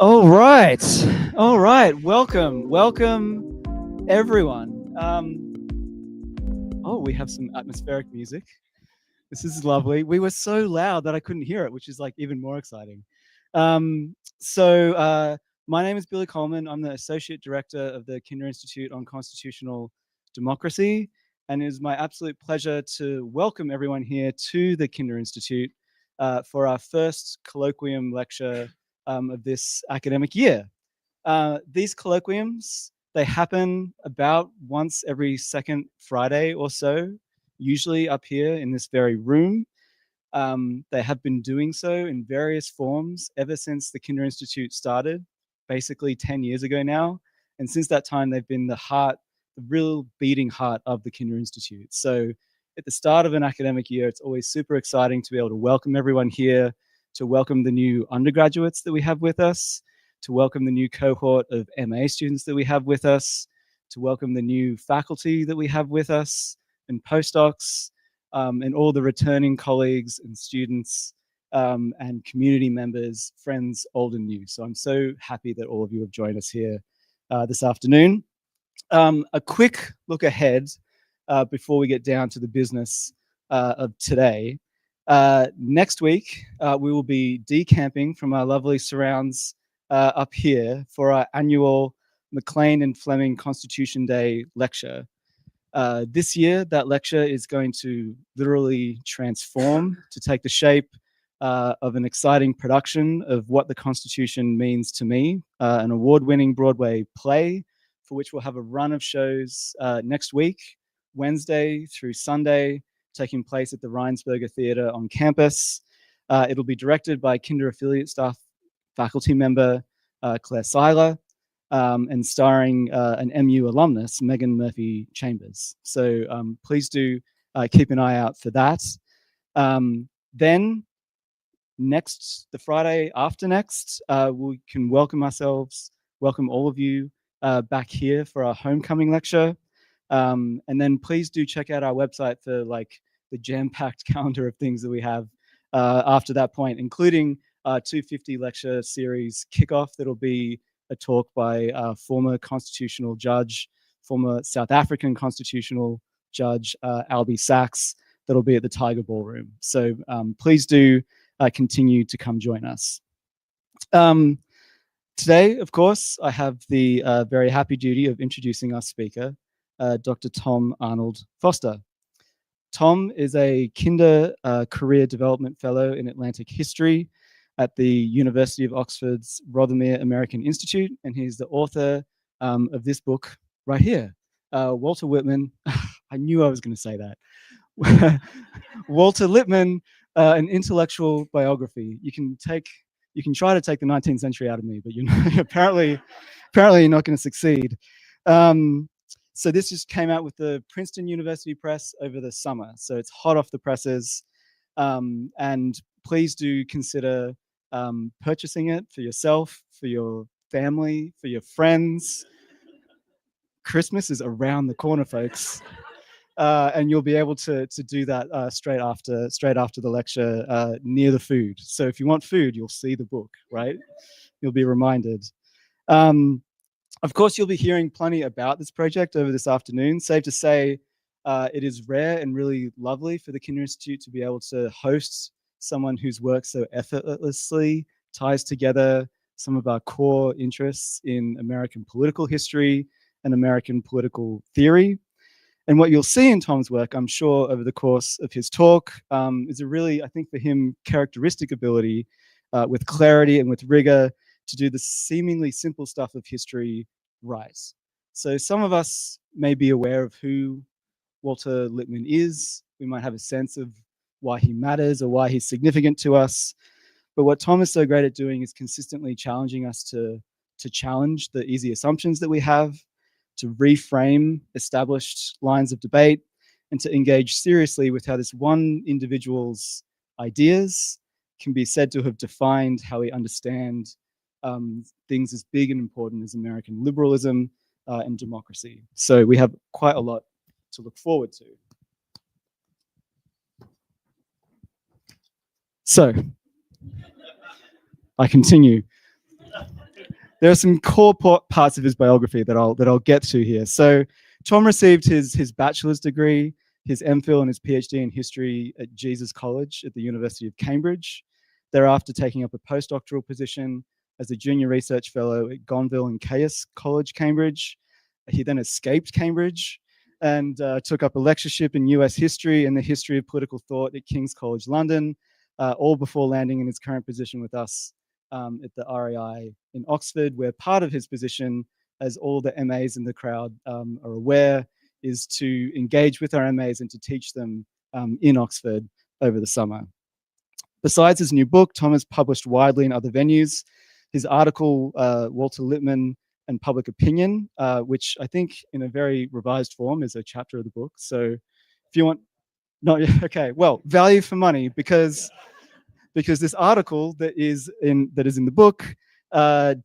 All right. Welcome, everyone. We have some atmospheric music. This is lovely. We were so loud that I couldn't hear it, which is like even more exciting. My name is Billy Coleman. I'm the Associate Director of the Kinder Institute on Constitutional Democracy, and it is my absolute pleasure to welcome everyone here to the Kinder Institute for our first colloquium lecture of this academic year. These colloquiums, they happen about once every second Friday or so, usually up here in this very room. They have been doing so in various forms ever since the Kinder Institute started, basically 10 years ago now. And since that time, they've been the real beating heart of the Kinder Institute. So at the start of an academic year, it's always super exciting to be able to welcome everyone here, to welcome the new undergraduates that we have with us, to welcome the new cohort of MA students that we have with us, to welcome the new faculty that we have with us, and postdocs, and all the returning colleagues and students, and community members, friends, old and new. So I'm so happy that all of you have joined us here this afternoon. A quick look ahead before we get down to the business of today. Next week, we will be decamping from our lovely surrounds up here for our annual Maclean and Fleming Constitution Day lecture. This year, that lecture is going to literally transform to take the shape of an exciting production of What the Constitution Means to Me, an award-winning Broadway play for which we'll have a run of shows next week, Wednesday through Sunday, taking place at the Reinsberger Theatre on campus. It'll be directed by Kinder affiliate staff faculty member Claire Seiler, and starring an MU alumnus, Megan Murphy-Chambers. So please do keep an eye out for that. Then the Friday after next, we can welcome all of you back here for our homecoming lecture. And then please do check out our website for like the jam-packed calendar of things that we have after that point, including 250 lecture series kickoff that'll be a talk by former constitutional judge, former South African constitutional judge, Albie Sachs, that'll be at the Tiger Ballroom. So please do continue to come join us. Today, of course, I have the very happy duty of introducing our speaker, Dr. Tom Arnold-Forster. Tom is a Kinder Career Development Fellow in Atlantic History at the University of Oxford's Rothermere American Institute, and he's the author of this book right here, Walter Lippmann. I knew I was going to say that. Walter Lippmann, an Intellectual Biography. You can try to take the 19th century out of me, but apparently you're not going to succeed. So this just came out with the Princeton University Press over the summer, so it's hot off the presses. And please do consider purchasing it for yourself, for your family, for your friends. Christmas is around the corner, folks. And you'll be able to do that straight after the lecture near the food. So if you want food, you'll see the book, right? You'll be reminded. Of course, you'll be hearing plenty about this project over this afternoon. Safe to say, it is rare and really lovely for the Kinder Institute to be able to host someone whose work so effortlessly ties together some of our core interests in American political history and American political theory. And what you'll see in Tom's work, I'm sure, over the course of his talk, is a really, I think for him, characteristic ability with clarity and with rigor to do the seemingly simple stuff of history right. So some of us may be aware of who Walter Lippmann is. We might have a sense of why he matters or why he's significant to us. But what Tom is so great at doing is consistently challenging us to challenge the easy assumptions that we have, to reframe established lines of debate, and to engage seriously with how this one individual's ideas can be said to have defined how we understand things as big and important as American liberalism and democracy. So we have quite a lot to look forward to. So, I continue. There are some core parts of his biography that I'll get to here. So, Tom received his bachelor's degree, his MPhil, and his PhD in history at Jesus College at the University of Cambridge. Thereafter, taking up a postdoctoral position as a junior research fellow at Gonville and Caius College, Cambridge. He then escaped Cambridge and took up a lectureship in US history and the history of political thought at King's College London, all before landing in his current position with us at the RAI in Oxford, where part of his position, as all the MAs in the crowd are aware, is to engage with our MAs and to teach them in Oxford over the summer. Besides his new book, Tom has published widely in other venues. His article, Walter Lippmann and Public Opinion, which I think in a very revised form is a chapter of the book. So if you want, no, okay, well, value for money, because this article that is in the book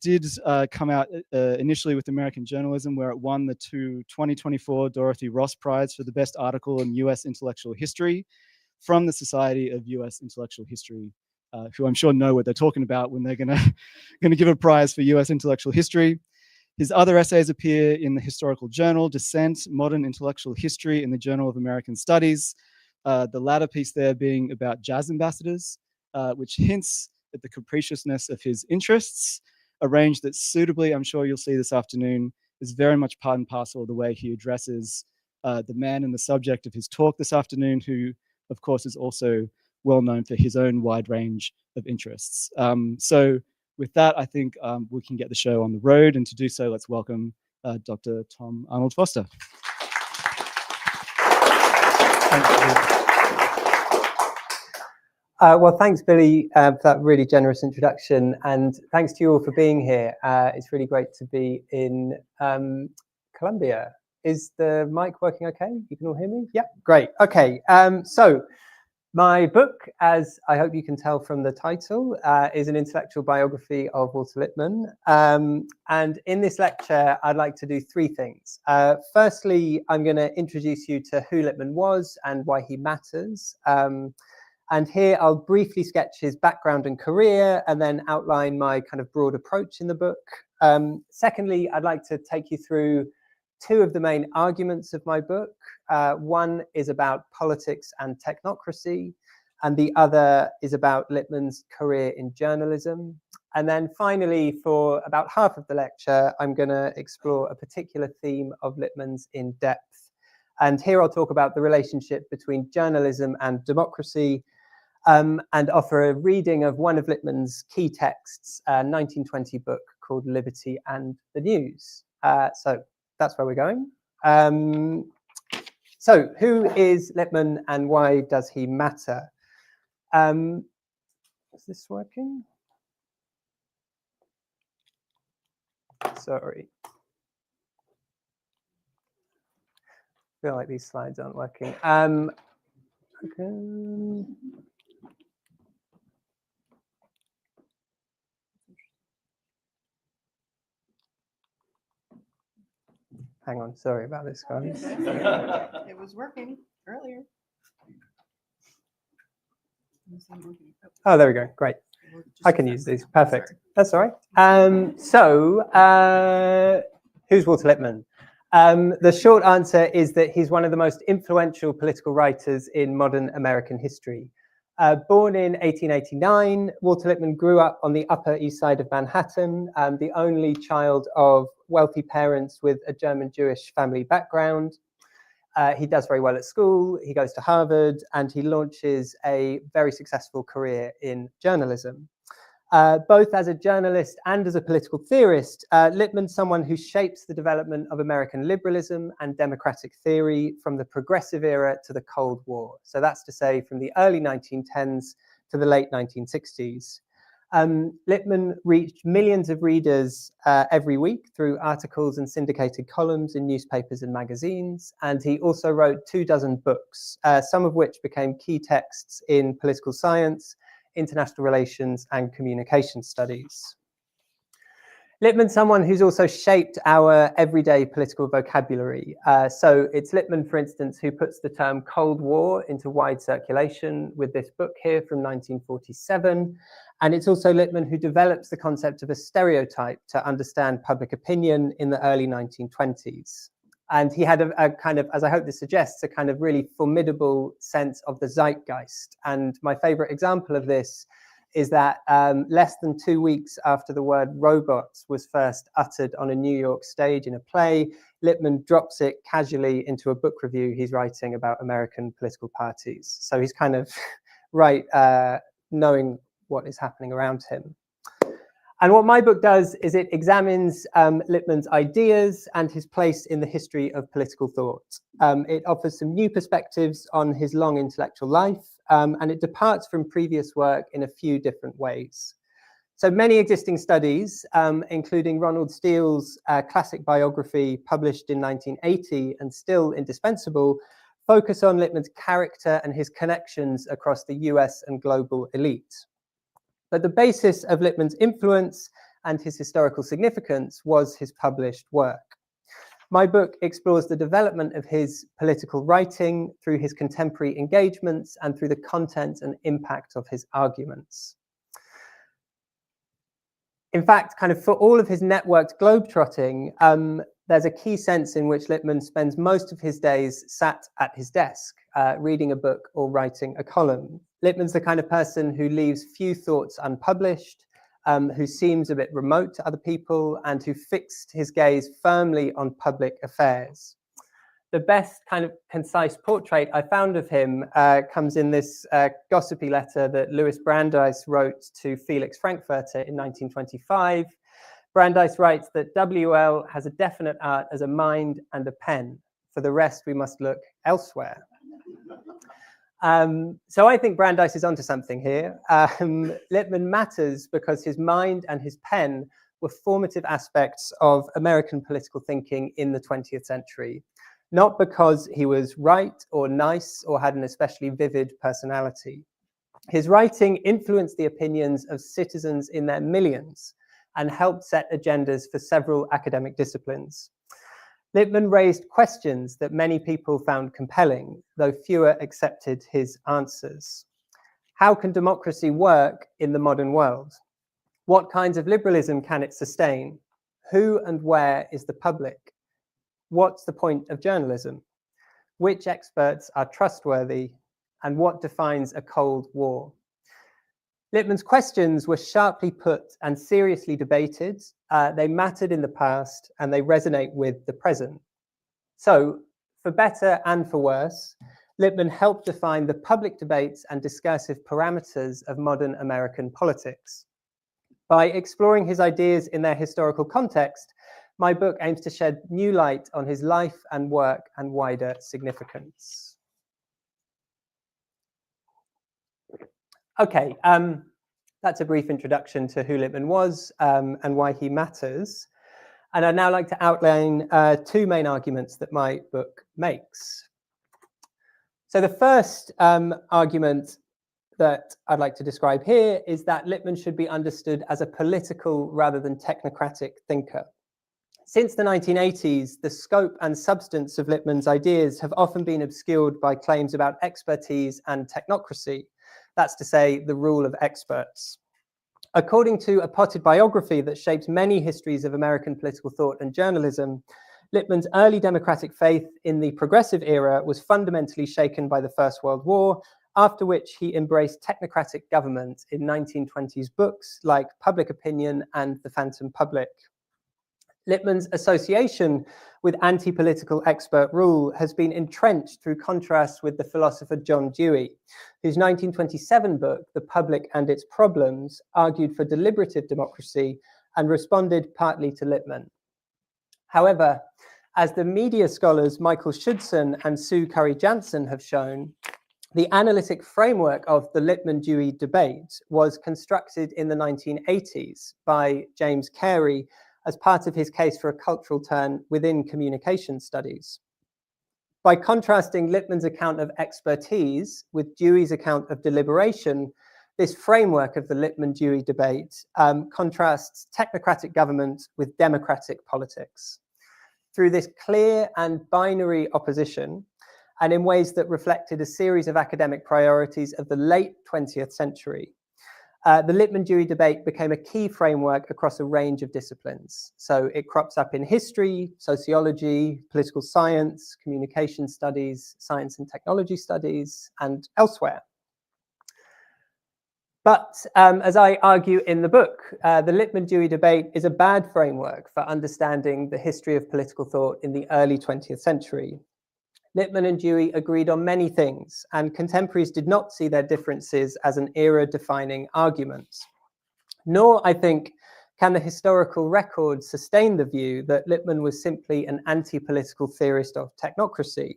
did come out initially with American Journalism, where it won the 2024 Dorothy Ross Prize for the best article in US intellectual history from the Society of US Intellectual History, who I'm sure know what they're talking about when they're gonna give a prize for US intellectual history. His other essays appear in the historical journal Dissent, Modern Intellectual History, in the Journal of American Studies, the latter piece there being about jazz ambassadors, which hints at the capriciousness of his interests, a range that suitably, I'm sure you'll see this afternoon, is very much part and parcel of the way he addresses the man and the subject of his talk this afternoon, who, of course, is also well known for his own wide range of interests. So with that, I think we can get the show on the road, and to do so, let's welcome Dr. Tom Arnold-Forster. Thank you. Well, thanks, Billy, for that really generous introduction, and thanks to you all for being here. It's really great to be in Colombia. Is the mic working okay? You can all hear me? Yeah, great. Okay, so my book, as I hope you can tell from the title, is an intellectual biography of Walter Lippmann. And in this lecture, I'd like to do three things. Firstly, I'm going to introduce you to who Lippmann was and why he matters. And here I'll briefly sketch his background and career, and then outline my kind of broad approach in the book. Secondly, I'd like to take you through two of the main arguments of my book. One is about politics and technocracy, and the other is about Lippmann's career in journalism. And then finally, for about half of the lecture, I'm going to explore a particular theme of Lippmann's in depth. And here I'll talk about the relationship between journalism and democracy, and offer a reading of one of Lippmann's key texts, a 1920 book called Liberty and the News. So that's where we're going. So who is Lippmann and why does he matter? Is this working? Sorry. I feel like these slides aren't working. Okay. Hang on, sorry about this, guys. It was working earlier. Oh, there we go. Great. I can use these. Perfect. That's all right. Who's Walter Lippmann? The short answer is that he's one of the most influential political writers in modern American history. Born in 1889, Walter Lippmann grew up on the Upper East Side of Manhattan, the only child of wealthy parents with a German Jewish family background. He does very well at school, he goes to Harvard, and he launches a very successful career in journalism. Both as a journalist and as a political theorist, Lippmann's someone who shapes the development of American liberalism and democratic theory from the progressive era to the Cold War. So that's to say from the early 1910s to the late 1960s. Lippmann reached millions of readers every week through articles and syndicated columns in newspapers and magazines. And he also wrote 24 books, some of which became key texts in political science, international relations, and communication studies. Lippmann's someone who's also shaped our everyday political vocabulary. So it's Lippmann, for instance, who puts the term Cold War into wide circulation with this book here from 1947. And it's also Lippmann who develops the concept of a stereotype to understand public opinion in the early 1920s. And he had a kind of, as I hope this suggests, a kind of really formidable sense of the zeitgeist. And my favorite example of this is that less than 2 weeks after the word robots was first uttered on a New York stage in a play, Lippmann drops it casually into a book review he's writing about American political parties. So he's kind of right, knowing what is happening around him. And what my book does is it examines Lippmann's ideas and his place in the history of political thought. It offers some new perspectives on his long intellectual life, and it departs from previous work in a few different ways. So many existing studies, including Ronald Steele's classic biography published in 1980 and still indispensable, focus on Lippmann's character and his connections across the US and global elite. But the basis of Lippmann's influence and his historical significance was his published work. My book explores the development of his political writing through his contemporary engagements and through the content and impact of his arguments. In fact, kind of for all of his networked globetrotting, there's a key sense in which Lippmann spends most of his days sat at his desk, reading a book or writing a column. Lippmann's the kind of person who leaves few thoughts unpublished, who seems a bit remote to other people, and who fixed his gaze firmly on public affairs. The best kind of concise portrait I found of him comes in this gossipy letter that Louis Brandeis wrote to Felix Frankfurter in 1925. Brandeis writes that WL has a definite art as a mind and a pen. For the rest, we must look elsewhere. So I think Brandeis is onto something here. Lippmann matters because his mind and his pen were formative aspects of American political thinking in the 20th century, not because he was right or nice or had an especially vivid personality. His writing influenced the opinions of citizens in their millions and helped set agendas for several academic disciplines. Lippmann raised questions that many people found compelling, though fewer accepted his answers. How can democracy work in the modern world? What kinds of liberalism can it sustain? Who and where is the public? What's the point of journalism? Which experts are trustworthy? And what defines a Cold War? Lippmann's questions were sharply put and seriously debated. They mattered in the past and they resonate with the present. So, for better and for worse, Lippmann helped define the public debates and discursive parameters of modern American politics. By exploring his ideas in their historical context, my book aims to shed new light on his life and work and wider significance. Okay, that's a brief introduction to who Lippmann was and why he matters. And I'd now like to outline two main arguments that my book makes. So the first argument that I'd like to describe here is that Lippmann should be understood as a political rather than technocratic thinker. Since the 1980s, the scope and substance of Lippmann's ideas have often been obscured by claims about expertise and technocracy. That's to say, the rule of experts. According to a potted biography that shapes many histories of American political thought and journalism, Lippmann's early democratic faith in the progressive era was fundamentally shaken by the First World War, after which he embraced technocratic government in 1920s books like Public Opinion and The Phantom Public. Lippmann's association with anti-political expert rule has been entrenched through contrast with the philosopher John Dewey, whose 1927 book, The Public and Its Problems, argued for deliberative democracy and responded partly to Lippmann. However, as the media scholars Michael Schudson and Sue Curry-Jansen have shown, the analytic framework of the Lippmann-Dewey debate was constructed in the 1980s by James Carey as part of his case for a cultural turn within communication studies. By contrasting Lippmann's account of expertise with Dewey's account of deliberation, this framework of the Lippmann-Dewey debate contrasts technocratic government with democratic politics. Through this clear and binary opposition, and in ways that reflected a series of academic priorities of the late 20th century, the Lippmann-Dewey debate became a key framework across a range of disciplines. So it crops up in history, sociology, political science, communication studies, science and technology studies, and elsewhere. But as I argue in the book, the Lippmann-Dewey debate is a bad framework for understanding the history of political thought in the early 20th century. Lippmann and Dewey agreed on many things, and contemporaries did not see their differences as an era-defining argument. Nor, I think, Can the historical record sustain the view that Lippmann was simply an anti-political theorist of technocracy?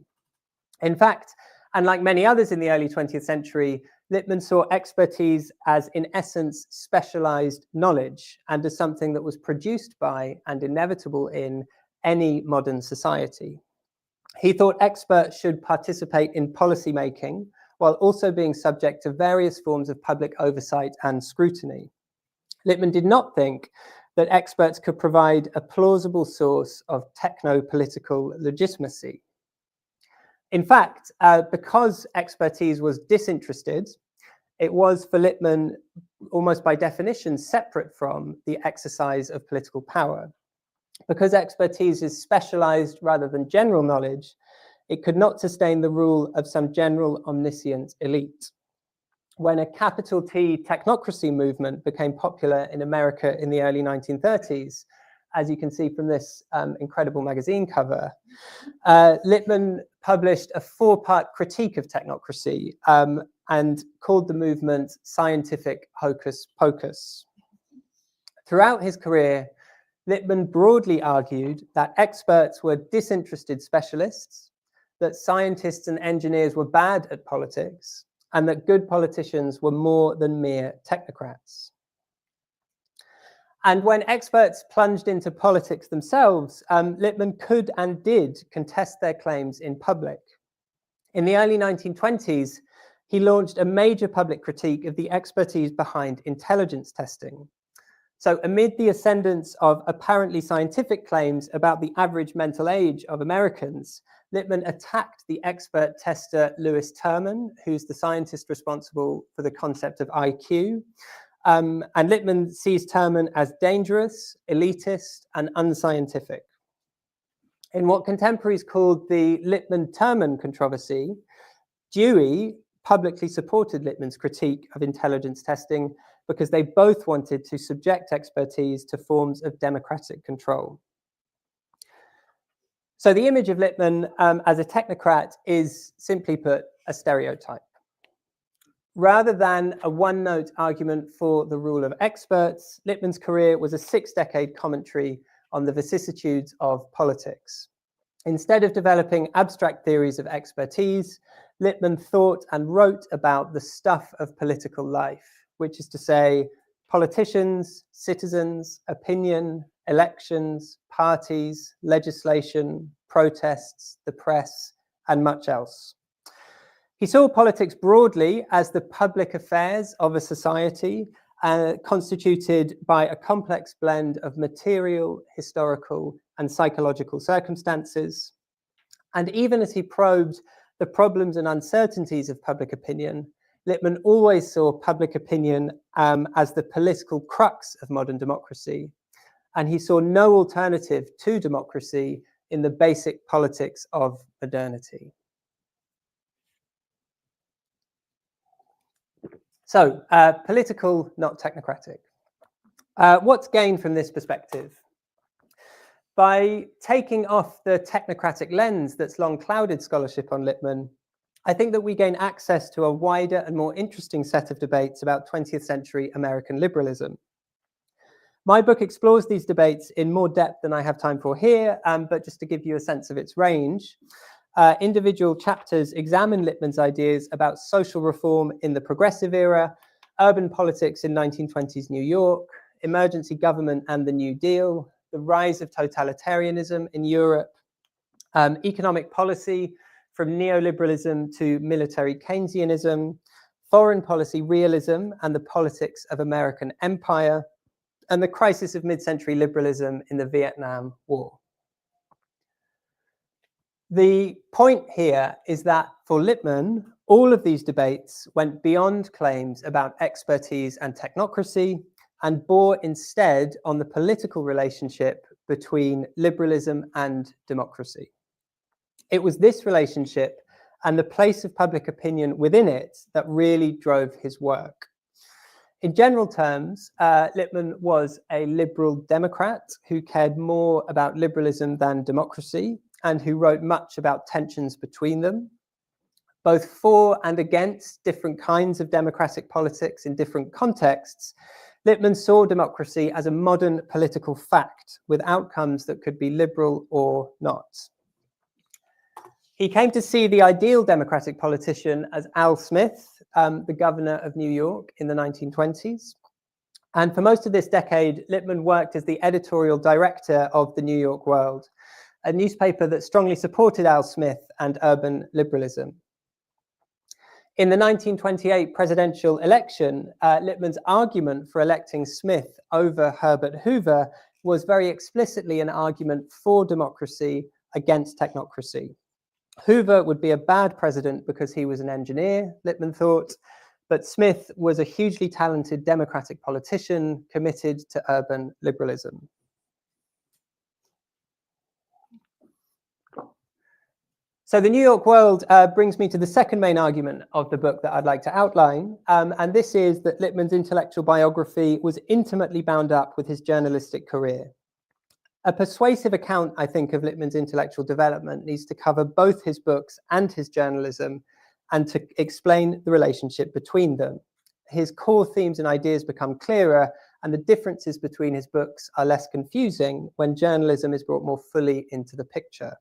In fact, unlike many others in the early 20th century, Lippmann saw expertise as, in essence, specialized knowledge and as something that was produced by and inevitable in any modern society. He thought experts should participate in policy making while also being subject to various forms of public oversight and scrutiny. Lippmann did not think that experts could provide a plausible source of techno-political legitimacy. In fact, because expertise was disinterested, it was for Lippmann, almost by definition, separate from the exercise of political power. Because expertise is specialized rather than general knowledge, it could not sustain the rule of some general omniscient elite. When a capital T technocracy movement became popular in America in the early 1930s, as you can see from this incredible magazine cover, Lippmann published a 4-part critique of technocracy and called the movement scientific hocus pocus. Throughout his career, Lippmann broadly argued that experts were disinterested specialists, that scientists and engineers were bad at politics, and that good politicians were more than mere technocrats. And when experts plunged into politics themselves, Lippmann could and did contest their claims in public. In the early 1920s, he launched a major public critique of the expertise behind intelligence testing. So amid the ascendance of apparently scientific claims about the average mental age of Americans, Lippmann attacked the expert tester Lewis Terman, who's the scientist responsible for the concept of IQ. And Lippmann sees Terman as dangerous, elitist, and unscientific. In what contemporaries called the Lippmann-Terman controversy, Dewey publicly supported Lippmann's critique of intelligence testing because they both wanted to subject expertise to forms of democratic control. So the image of Lippmann as a technocrat is, simply put, a stereotype. Rather than a one-note argument for the rule of experts, Lippmann's career was a 6-decade commentary on the vicissitudes of politics. Instead of developing abstract theories of expertise, Lippmann thought and wrote about the stuff of political life, which is to say, politicians, citizens, opinion, elections, parties, legislation, protests, the press, and much else. He saw politics broadly as the public affairs of a society constituted by a complex blend of material, historical, and psychological circumstances. And even as he probed the problems and uncertainties of public opinion, Lippmann always saw public opinion as the political crux of modern democracy. And he saw no alternative to democracy in the basic politics of modernity. So, political, not technocratic. What's gained from this perspective? By taking off the technocratic lens that's long clouded scholarship on Lippmann, I think that we gain access to a wider and more interesting set of debates about 20th century American liberalism. My book explores these debates in more depth than I have time for here, but just to give you a sense of its range, individual chapters examine Lippmann's ideas about social reform in the progressive era, urban politics in 1920s New York, emergency government and the New Deal, the rise of totalitarianism in Europe, economic policy from neoliberalism to military Keynesianism, foreign policy realism and the politics of American empire, and the crisis of mid-century liberalism in the Vietnam War. The point here is that for Lippmann, all of these debates went beyond claims about expertise and technocracy and bore instead on the political relationship between liberalism and democracy. It was this relationship and the place of public opinion within it that really drove his work. In general terms, Lippmann was a liberal Democrat who cared more about liberalism than democracy and who wrote much about tensions between them. Both for and against different kinds of democratic politics in different contexts, Lippmann saw democracy as a modern political fact with outcomes that could be liberal or not. He came to see the ideal democratic politician as Al Smith, the governor of New York in the 1920s. And for most of this decade, Lippmann worked as the editorial director of the New York World, a newspaper that strongly supported Al Smith and urban liberalism. In the 1928 presidential election, Lippmann's argument for electing Smith over Herbert Hoover was very explicitly an argument for democracy against technocracy. Hoover would be a bad president because he was an engineer, Lippmann thought, but Smith was a hugely talented democratic politician committed to urban liberalism. So the New York World brings me to the second main argument of the book that I'd like to outline, and this is that Lippmann's intellectual biography was intimately bound up with his journalistic career. A persuasive account, I think, of Lippmann's intellectual development needs to cover both his books and his journalism and to explain the relationship between them. His core themes and ideas become clearer, and the differences between his books are less confusing when journalism is brought more fully into the picture.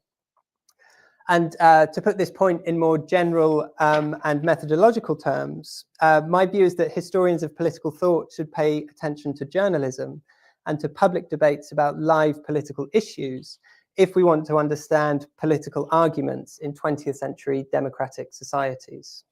And to put this point in more general and methodological terms, my view is that historians of political thought should pay attention to journalism and to public debates about live political issues if we want to understand political arguments in 20th century democratic societies.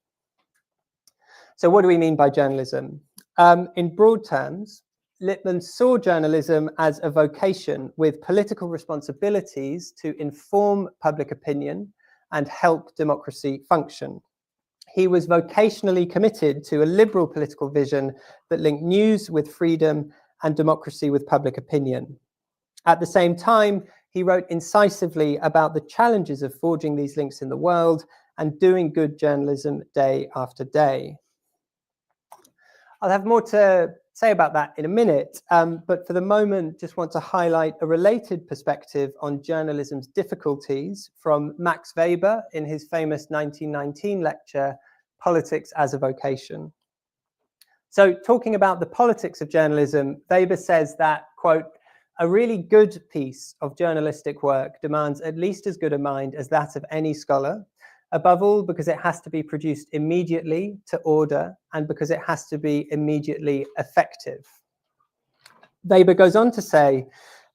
So what do we mean by journalism? In broad terms, Lippmann saw journalism as a vocation with political responsibilities to inform public opinion and help democracy function. He was vocationally committed to a liberal political vision that linked news with freedom and democracy with public opinion. At the same time, he wrote incisively about the challenges of forging these links in the world and doing good journalism day after day. I'll have more to say about that in a minute, but for the moment, just want to highlight a related perspective on journalism's difficulties from Max Weber in his famous 1919 lecture, Politics as a Vocation. So talking about the politics of journalism, Weber says that, quote, a really good piece of journalistic work demands at least as good a mind as that of any scholar, above all because it has to be produced immediately to order and because it has to be immediately effective. Weber goes on to say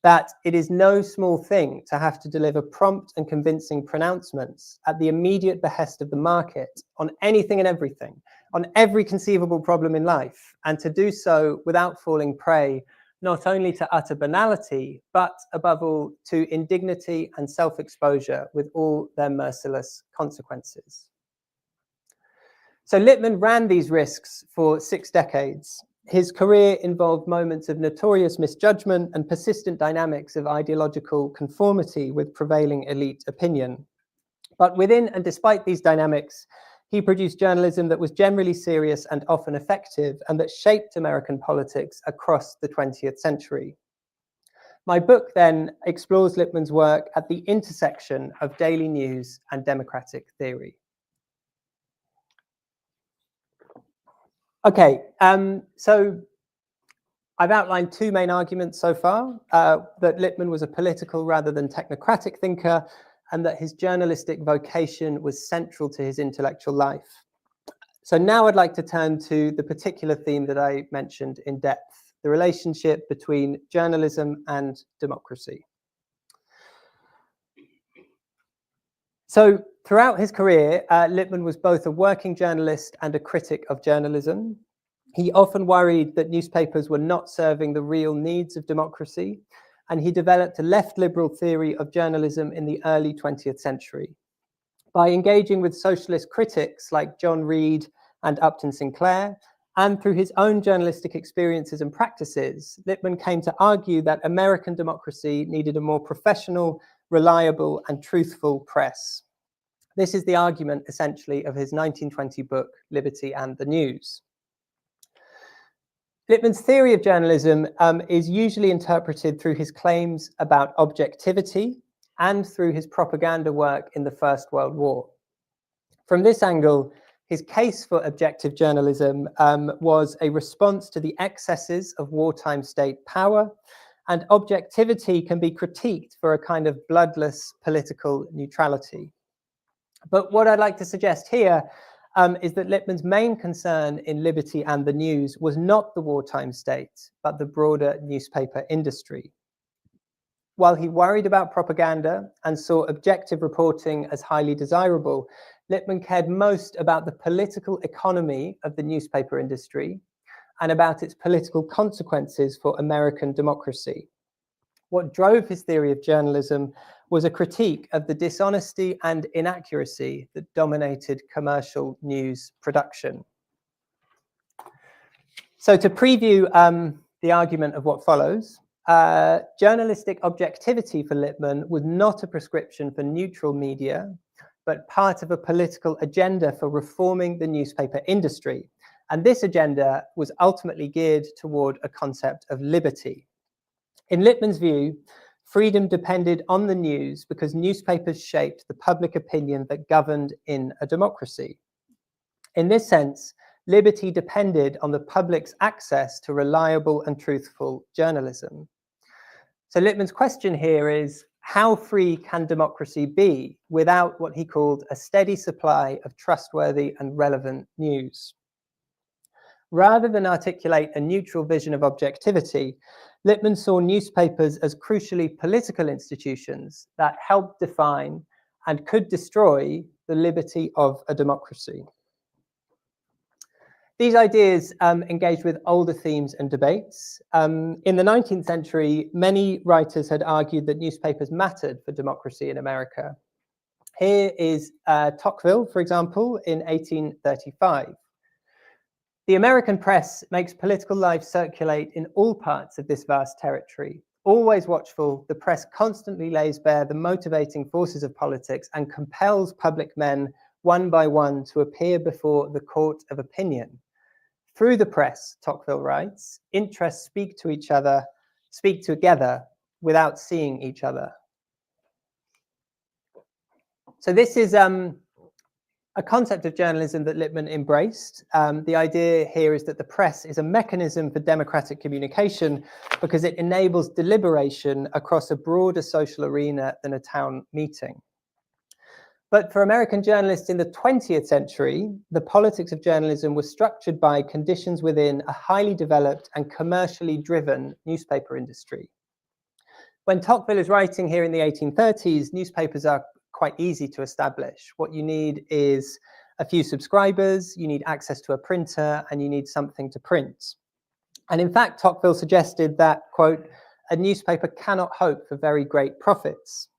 that it is no small thing to have to deliver prompt and convincing pronouncements at the immediate behest of the market on anything and everything, on every conceivable problem in life, and to do so without falling prey not only to utter banality, but above all to indignity and self-exposure with all their merciless consequences. So Lippmann ran these risks for 6 decades. His career involved moments of notorious misjudgment and persistent dynamics of ideological conformity with prevailing elite opinion. But within and despite these dynamics, he produced journalism that was generally serious and often effective, and that shaped American politics across the 20th century. My book then explores Lippmann's work at the intersection of daily news and democratic theory. Okay, so I've outlined 2 main arguments so far, that Lippmann was a political rather than technocratic thinker, and that his journalistic vocation was central to his intellectual life. So now I'd like to turn to the particular theme that I mentioned in depth, the relationship between journalism and democracy. So throughout his career, Lippmann was both a working journalist and a critic of journalism. He often worried that newspapers were not serving the real needs of democracy, and he developed a left liberal theory of journalism in the early 20th century. By engaging with socialist critics like John Reed and Upton Sinclair, and through his own journalistic experiences and practices, Lippmann came to argue that American democracy needed a more professional, reliable, and truthful press. This is the argument, essentially, of his 1920 book, Liberty and the News. Lippmann's theory of journalism is usually interpreted through his claims about objectivity and through his propaganda work in the First World War. From this angle, His case for objective journalism was a response to the excesses of wartime state power, and objectivity can be critiqued for a kind of bloodless political neutrality. But what I'd like to suggest here is that Lippmann's main concern in Liberty and the News was not the wartime state, but the broader newspaper industry. While he worried about propaganda and saw objective reporting as highly desirable, Lippmann cared most about the political economy of the newspaper industry and about its political consequences for American democracy. What drove his theory of journalism was a critique of the dishonesty and inaccuracy that dominated commercial news production. So to preview the argument of what follows, journalistic objectivity for Lippmann was not a prescription for neutral media, but part of a political agenda for reforming the newspaper industry. And this agenda was ultimately geared toward a concept of liberty. In Lippmann's view, freedom depended on the news because newspapers shaped the public opinion that governed in a democracy. In this sense, liberty depended on the public's access to reliable and truthful journalism. So Lippmann's question here is, how free can democracy be without what he called a steady supply of trustworthy and relevant news? Rather than articulate a neutral vision of objectivity, Lippmann saw newspapers as crucially political institutions that helped define and could destroy the liberty of a democracy. These ideas engaged with older themes and debates. In the 19th century, many writers had argued that newspapers mattered for democracy in America. Here is Tocqueville, for example, in 1835. The American press makes political life circulate in all parts of this vast territory. Always watchful, the press constantly lays bare the motivating forces of politics and compels public men one by one to appear before the court of opinion. Through the press, Tocqueville writes, interests speak together without seeing each other. So this is a concept of journalism that Lippmann embraced. The idea here is that the press is a mechanism for democratic communication because it enables deliberation across a broader social arena than a town meeting. But for American journalists in the 20th century, the politics of journalism was structured by conditions within a highly developed and commercially driven newspaper industry. When Tocqueville is writing here in the 1830s, newspapers are quite easy to establish. What you need is a few subscribers, you need access to a printer, and you need something to print. And in fact, Tocqueville suggested that, quote, a newspaper cannot hope for very great profits,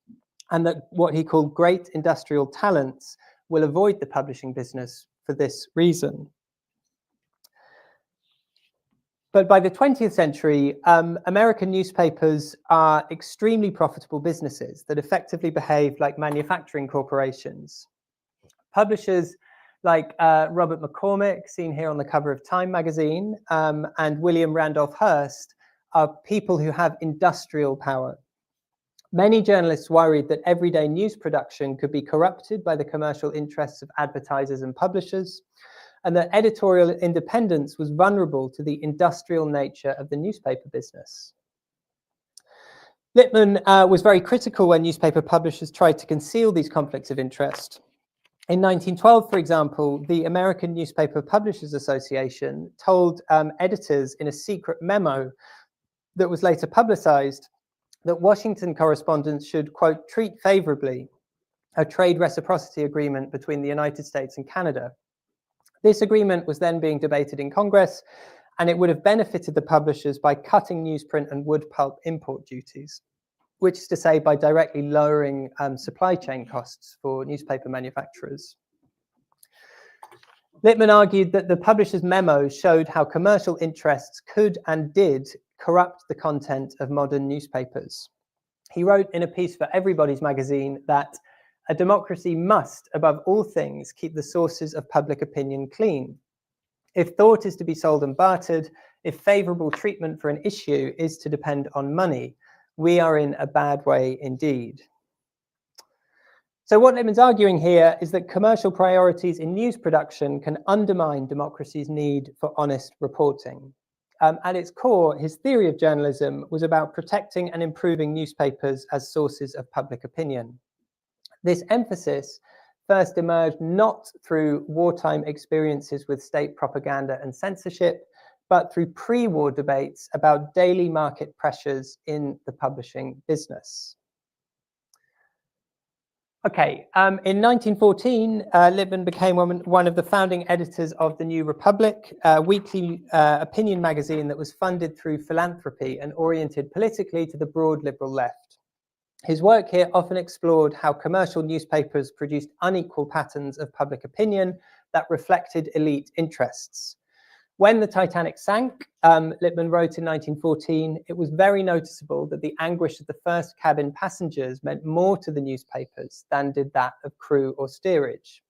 and that what he called great industrial talents will avoid the publishing business for this reason. But by the 20th century, American newspapers are extremely profitable businesses that effectively behave like manufacturing corporations. Publishers like Robert McCormick, seen here on the cover of Time magazine, and William Randolph Hearst are people who have industrial power. Many journalists worried that everyday news production could be corrupted by the commercial interests of advertisers and publishers, and that editorial independence was vulnerable to the industrial nature of the newspaper business. Lippmann was very critical when newspaper publishers tried to conceal these conflicts of interest. In 1912, for example, the American Newspaper Publishers Association told editors in a secret memo that was later publicized that Washington correspondents should, quote, treat favorably a trade reciprocity agreement between the United States and Canada. This agreement was then being debated in Congress, and it would have benefited the publishers by cutting newsprint and wood pulp import duties, which is to say by directly lowering supply chain costs for newspaper manufacturers. Lippmann argued that the publisher's memo showed how commercial interests could and did corrupt the content of modern newspapers. He wrote in a piece for Everybody's magazine that a democracy must, above all things, keep the sources of public opinion clean. If thought is to be sold and bartered, if favorable treatment for an issue is to depend on money, we are in a bad way indeed. So what Lippmann's arguing here is that commercial priorities in news production can undermine democracy's need for honest reporting. At its core, his theory of journalism was about protecting and improving newspapers as sources of public opinion. This emphasis first emerged not through wartime experiences with state propaganda and censorship, but through pre-war debates about daily market pressures in the publishing business. Okay, in 1914, Lippmann became one of the founding editors of the New Republic, a weekly opinion magazine that was funded through philanthropy and oriented politically to the broad liberal left. His work here often explored how commercial newspapers produced unequal patterns of public opinion that reflected elite interests. When the Titanic sank, Lippmann wrote in 1914, it was very noticeable that the anguish of the first cabin passengers meant more to the newspapers than did that of crew or steerage.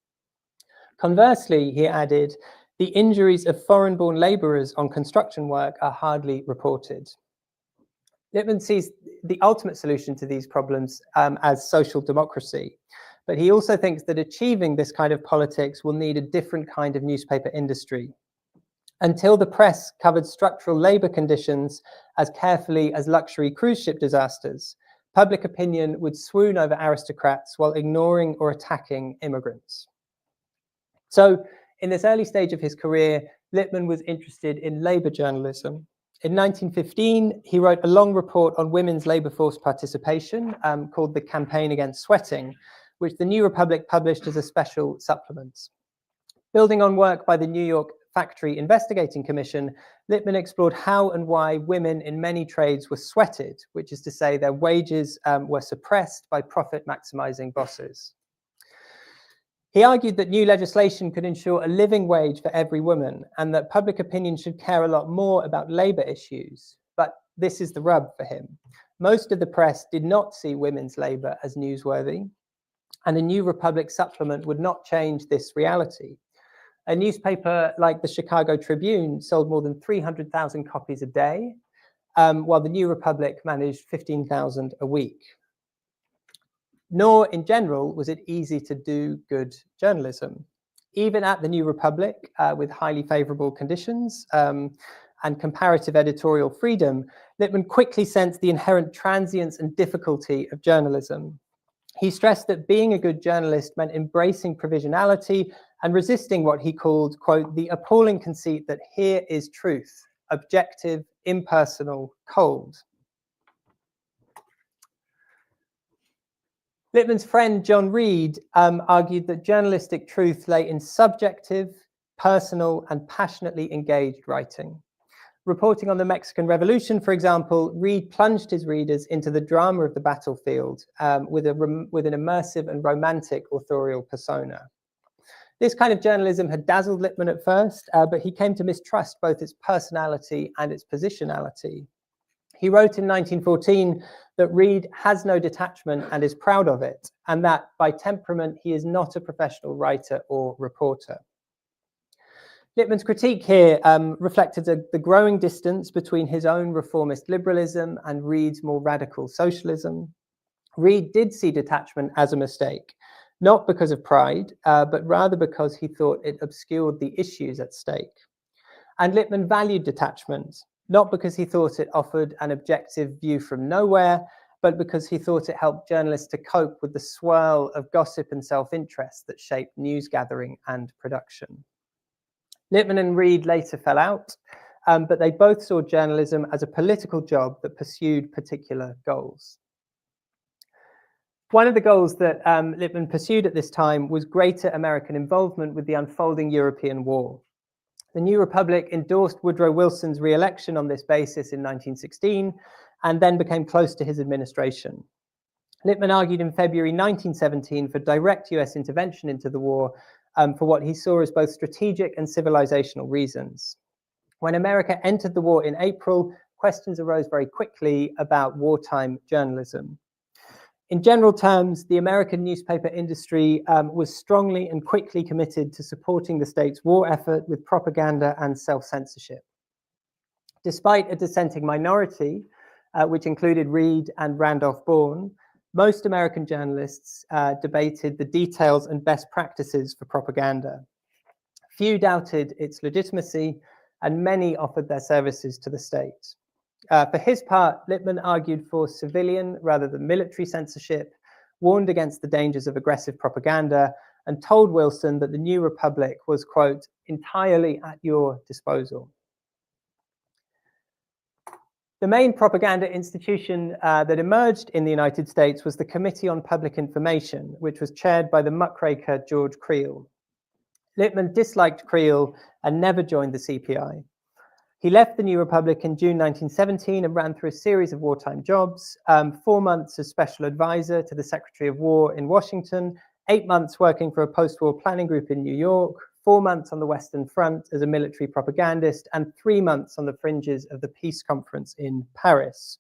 Conversely, he added, the injuries of foreign-born labourers on construction work are hardly reported. Lippmann sees the ultimate solution to these problems as social democracy, but he also thinks that achieving this kind of politics will need a different kind of newspaper industry. Until the press covered structural labour conditions as carefully as luxury cruise ship disasters, public opinion would swoon over aristocrats while ignoring or attacking immigrants. So, in this early stage of his career, Lippmann was interested in labour journalism. In 1915, he wrote a long report on women's labour force participation called The Campaign Against Sweating, which the New Republic published as a special supplement. Building on work by the New York Factory Investigating Commission, Lippmann explored how and why women in many trades were sweated, which is to say their wages were suppressed by profit-maximizing bosses. He argued that new legislation could ensure a living wage for every woman and that public opinion should care a lot more about labor issues. But this is the rub for him. Most of the press did not see women's labor as newsworthy, and a New Republic supplement would not change this reality. A newspaper like the Chicago Tribune sold more than 300,000 copies a day, while the New Republic managed 15,000 a week. Nor, in general, was it easy to do good journalism. Even at the New Republic, with highly favorable conditions and comparative editorial freedom, Lippmann quickly sensed the inherent transience and difficulty of journalism. He stressed that being a good journalist meant embracing provisionality and resisting what he called, quote, the appalling conceit that here is truth, objective, impersonal, cold. Lippmann's friend John Reed argued that journalistic truth lay in subjective, personal, and passionately engaged writing. Reporting on the Mexican Revolution, for example, Reed plunged his readers into the drama of the battlefield with an immersive and romantic authorial persona. This kind of journalism had dazzled Lippmann at first, but he came to mistrust both its personality and its positionality. He wrote in 1914 that Reed has no detachment and is proud of it, and that by temperament he is not a professional writer or reporter. Lippmann's critique here reflected the growing distance between his own reformist liberalism and Reed's more radical socialism. Reed did see detachment as a mistake, not because of pride, but rather because he thought it obscured the issues at stake. And Lippmann valued detachment, not because he thought it offered an objective view from nowhere, but because he thought it helped journalists to cope with the swirl of gossip and self-interest that shaped news gathering and production. Lippmann and Reed later fell out, but they both saw journalism as a political job that pursued particular goals. One of the goals that Lippmann pursued at this time was greater American involvement with the unfolding European war. The New Republic endorsed Woodrow Wilson's re-election on this basis in 1916 and then became close to his administration. Lippmann argued in February 1917 for direct US intervention into the war for what he saw as both strategic and civilizational reasons. When America entered the war in April, questions arose very quickly about wartime journalism. In general terms, the American newspaper industry was strongly and quickly committed to supporting the state's war effort with propaganda and self-censorship. Despite a dissenting minority, which included Reed and Randolph Bourne, most American journalists debated the details and best practices for propaganda. Few doubted its legitimacy, and many offered their services to the state. For his part, Lippmann argued for civilian rather than military censorship, warned against the dangers of aggressive propaganda, and told Wilson that the New Republic was, quote, entirely at your disposal. The main propaganda institution that emerged in the United States was the Committee on Public Information, which was chaired by the muckraker George Creel. Lippmann disliked Creel and never joined the CPI. He left the New Republic in June 1917 and ran through a series of wartime jobs, 4 months as special advisor to the Secretary of War in Washington, 8 months working for a post-war planning group in New York, 4 months on the Western Front as a military propagandist, and 3 months on the fringes of the peace conference in Paris.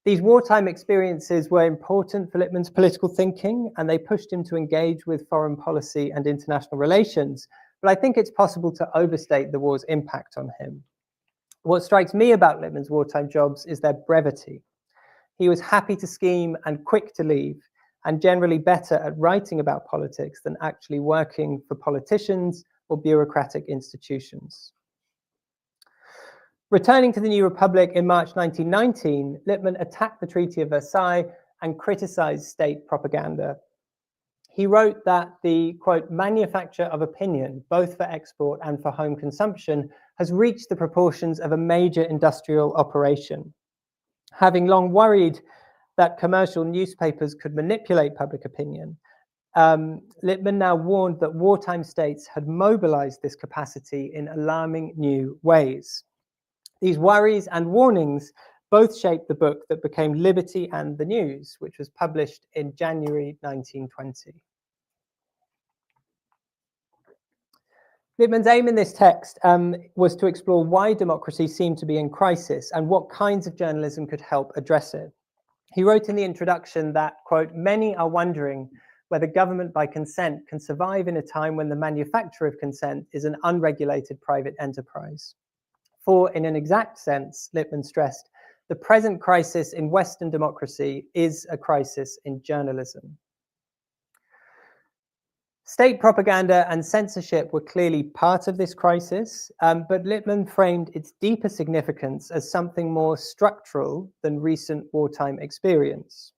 These wartime experiences were important for Lippmann's political thinking, and they pushed him to engage with foreign policy and international relations. But I think it's possible to overstate the war's impact on him. What strikes me about Lippmann's wartime jobs is their brevity. He was happy to scheme and quick to leave, and generally better at writing about politics than actually working for politicians or bureaucratic institutions. Returning to the New Republic in March 1919, Lippmann attacked the Treaty of Versailles and criticized state propaganda. He wrote that the, quote, manufacture of opinion, both for export and for home consumption, has reached the proportions of a major industrial operation. Having long worried that commercial newspapers could manipulate public opinion, Lippmann now warned that wartime states had mobilized this capacity in alarming new ways. These worries and warnings both shaped the book that became Liberty and the News, which was published in January 1920. Lippmann's aim in this text was to explore why democracy seemed to be in crisis and what kinds of journalism could help address it. He wrote in the introduction that, quote, many are wondering whether government by consent can survive in a time when the manufacture of consent is an unregulated private enterprise. For, in an exact sense, Lippmann stressed, the present crisis in Western democracy is a crisis in journalism. State propaganda and censorship were clearly part of this crisis, but Lippmann framed its deeper significance as something more structural than recent wartime experience.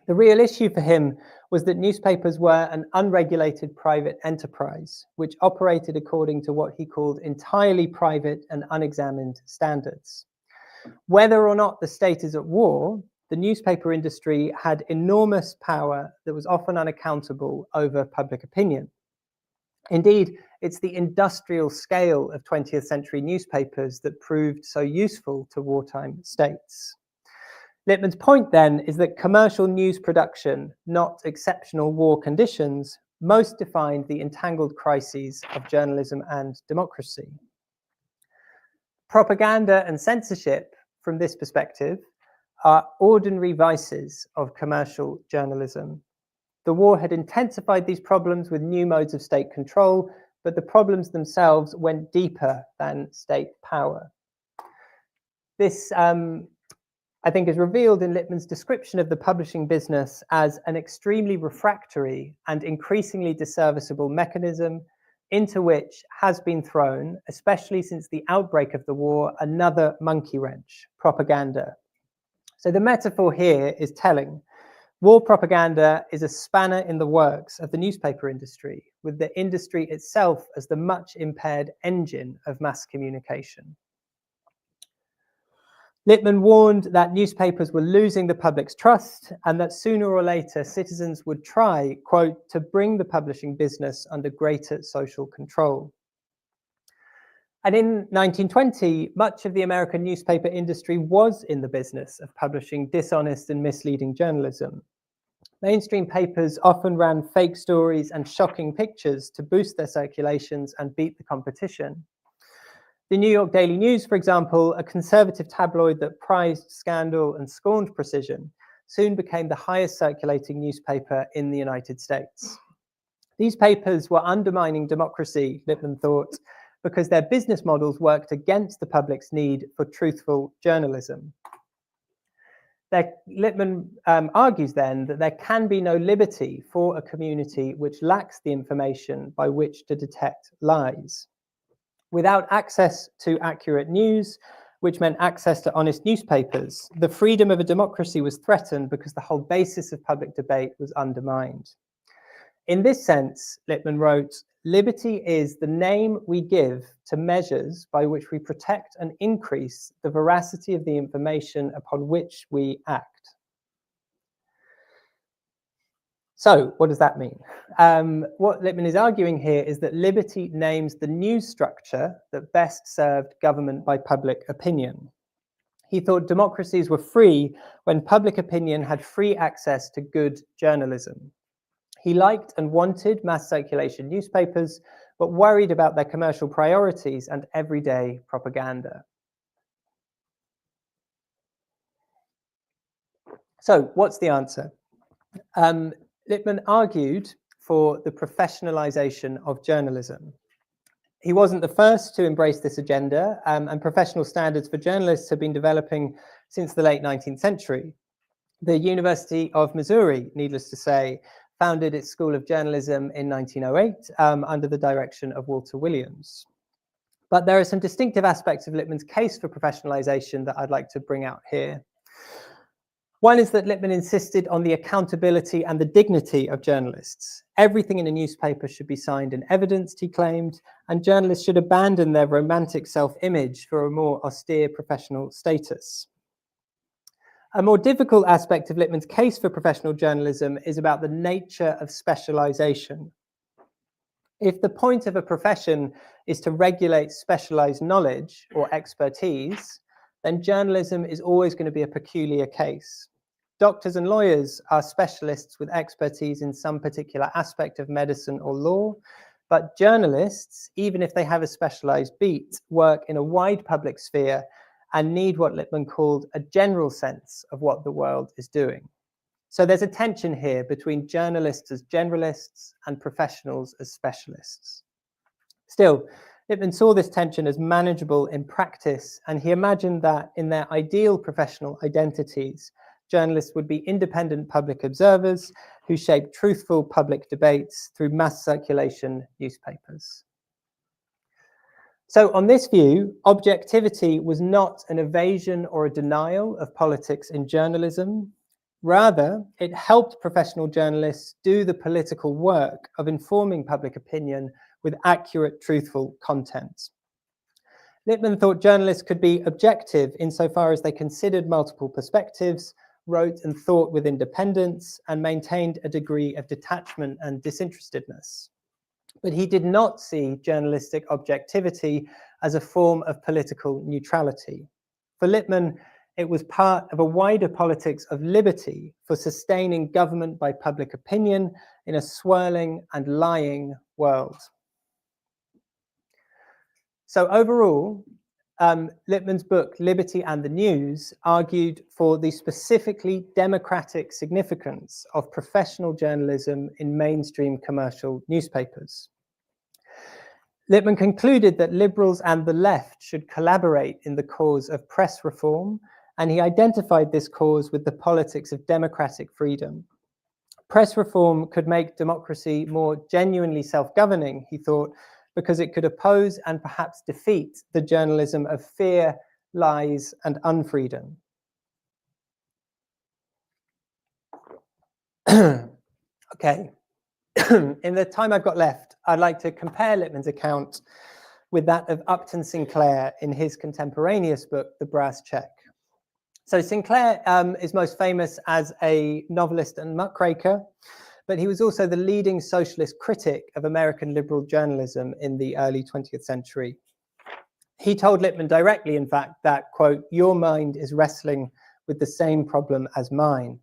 The real issue for him was that newspapers were an unregulated private enterprise, which operated according to what he called entirely private and unexamined standards. Whether or not the state is at war, the newspaper industry had enormous power that was often unaccountable over public opinion. Indeed, it's the industrial scale of 20th century newspapers that proved so useful to wartime states. Lippmann's point then is that commercial news production, not exceptional war conditions, most defined the entangled crises of journalism and democracy. Propaganda and censorship, from this perspective, are ordinary vices of commercial journalism. The war had intensified these problems with new modes of state control, but the problems themselves went deeper than state power. This, I think, is revealed in Lippmann's description of the publishing business as an extremely refractory and increasingly disserviceable mechanism into which has been thrown, especially since the outbreak of the war, another monkey wrench, propaganda. So the metaphor here is telling. War propaganda is a spanner in the works of the newspaper industry, with the industry itself as the much impaired engine of mass communication. Lippmann warned that newspapers were losing the public's trust and that sooner or later citizens would try, quote, to bring the publishing business under greater social control. And in 1920, much of the American newspaper industry was in the business of publishing dishonest and misleading journalism. Mainstream papers often ran fake stories and shocking pictures to boost their circulations and beat the competition. The New York Daily News, for example, a conservative tabloid that prized scandal and scorned precision, soon became the highest circulating newspaper in the United States. These papers were undermining democracy, Lippmann thought, because their business models worked against the public's need for truthful journalism. Lippmann argues then that there can be no liberty for a community which lacks the information by which to detect lies. Without access to accurate news, which meant access to honest newspapers, the freedom of a democracy was threatened because the whole basis of public debate was undermined. In this sense, Lippmann wrote, "Liberty is the name we give to measures by which we protect and increase the veracity of the information upon which we act." So what does that mean? What Lippmann is arguing here is that liberty names the news structure that best served government by public opinion. He thought democracies were free when public opinion had free access to good journalism. He liked and wanted mass circulation newspapers, but worried about their commercial priorities and everyday propaganda. So what's the answer? Lippmann argued for the professionalization of journalism. He wasn't the first to embrace this agenda, and professional standards for journalists have been developing since the late 19th century. The University of Missouri, needless to say, founded its School of Journalism in 1908 under the direction of Walter Williams. But there are some distinctive aspects of Lippmann's case for professionalization that I'd like to bring out here. One is that Lippmann insisted on the accountability and the dignity of journalists. Everything in a newspaper should be signed and evidenced, he claimed, and journalists should abandon their romantic self-image for a more austere professional status. A more difficult aspect of Lippmann's case for professional journalism is about the nature of specialization. If the point of a profession is to regulate specialized knowledge or expertise, then journalism is always going to be a peculiar case. Doctors and lawyers are specialists with expertise in some particular aspect of medicine or law, but journalists, even if they have a specialized beat, work in a wide public sphere and need what Lippmann called a general sense of what the world is doing. So there's a tension here between journalists as generalists and professionals as specialists. Still, Lippmann saw this tension as manageable in practice, and he imagined that in their ideal professional identities, journalists would be independent public observers who shaped truthful public debates through mass circulation newspapers. So on this view, objectivity was not an evasion or a denial of politics in journalism. Rather, it helped professional journalists do the political work of informing public opinion with accurate, truthful content. Lippmann thought journalists could be objective insofar as they considered multiple perspectives, wrote and thought with independence, and maintained a degree of detachment and disinterestedness. But he did not see journalistic objectivity as a form of political neutrality. For Lippmann, it was part of a wider politics of liberty for sustaining government by public opinion in a swirling and lying world. So overall, Lippmann's book, Liberty and the News, argued for the specifically democratic significance of professional journalism in mainstream commercial newspapers. Lippmann concluded that liberals and the left should collaborate in the cause of press reform, and he identified this cause with the politics of democratic freedom. Press reform could make democracy more genuinely self-governing, he thought, because it could oppose and perhaps defeat the journalism of fear, lies, and unfreedom. Okay, in the time I've got left, I'd like to compare Lippmann's account with that of Upton Sinclair in his contemporaneous book, The Brass Check. So Sinclair is most famous as a novelist and muckraker, but he was also the leading socialist critic of American liberal journalism in the early 20th century. He told Lippmann directly, in fact, that, quote, "Your mind is wrestling with the same problem as mine."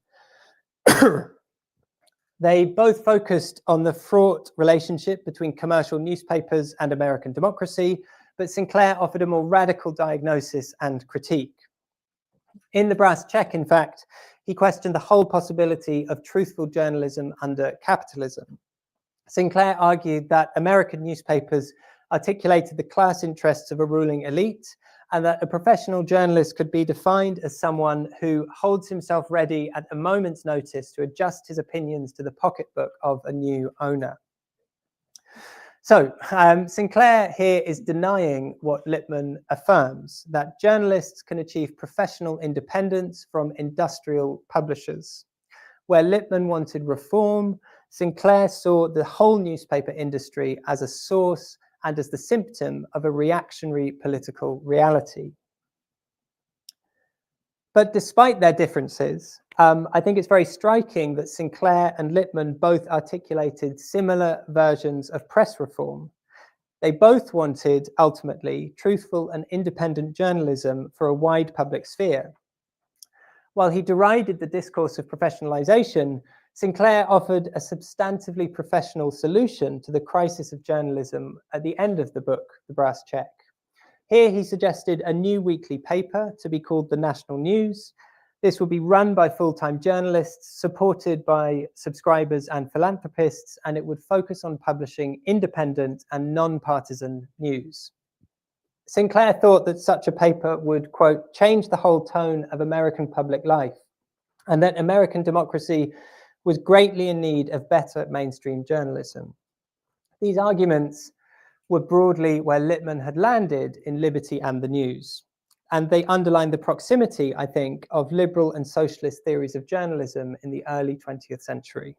They both focused on the fraught relationship between commercial newspapers and American democracy, but Sinclair offered a more radical diagnosis and critique. In The Brass Check, in fact, he questioned the whole possibility of truthful journalism under capitalism. Sinclair argued that American newspapers articulated the class interests of a ruling elite and that a professional journalist could be defined as someone who holds himself ready at a moment's notice to adjust his opinions to the pocketbook of a new owner. So Sinclair here is denying what Lippmann affirms, that journalists can achieve professional independence from industrial publishers. Where Lippmann wanted reform, Sinclair saw the whole newspaper industry as a source and as the symptom of a reactionary political reality. But despite their differences, I think it's very striking that Sinclair and Lippmann both articulated similar versions of press reform. They both wanted, ultimately, truthful and independent journalism for a wide public sphere. While he derided the discourse of professionalization, Sinclair offered a substantively professional solution to the crisis of journalism at the end of the book, The Brass Check. Here he suggested a new weekly paper to be called The National News. This will be run by full-time journalists, supported by subscribers and philanthropists, and it would focus on publishing independent and non-partisan news. Sinclair thought that such a paper would, quote, change the whole tone of American public life, and that American democracy was greatly in need of better mainstream journalism. These arguments were broadly where Lippmann had landed in Liberty and the News. And they underline the proximity, I think, of liberal and socialist theories of journalism in the early 20th century.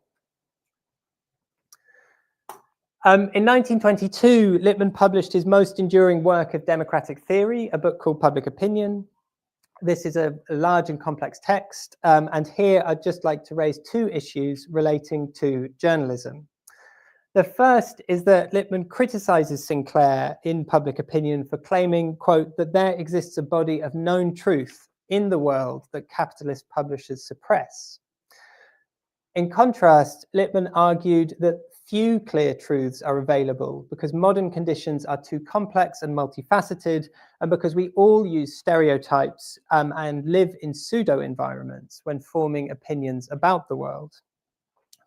In 1922, Lippmann published his most enduring work of democratic theory, a book called Public Opinion. This is a large and complex text, and here I'd just like to raise two issues relating to journalism. The first is that Lippmann criticizes Sinclair in Public Opinion for claiming, quote, that there exists a body of known truth in the world that capitalist publishers suppress. In contrast, Lippmann argued that few clear truths are available because modern conditions are too complex and multifaceted, and because we all use stereotypes and live in pseudo-environments when forming opinions about the world.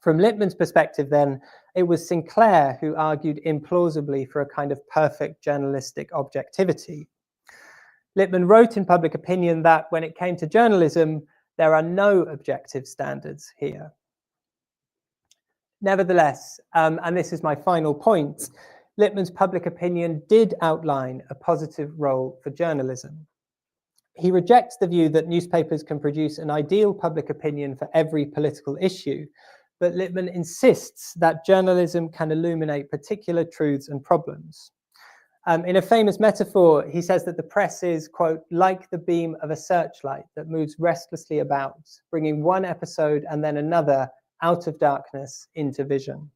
From Lippmann's perspective, then, it was Sinclair who argued implausibly for a kind of perfect journalistic objectivity. Lippmann wrote in Public Opinion that when it came to journalism, there are no objective standards here. Nevertheless, and this is my final point, Lippmann's Public Opinion did outline a positive role for journalism. He rejects the view that newspapers can produce an ideal public opinion for every political issue, but Lippmann insists that journalism can illuminate particular truths and problems. In a famous metaphor, he says that the press is, quote, like the beam of a searchlight that moves restlessly about, bringing one episode and then another out of darkness into vision.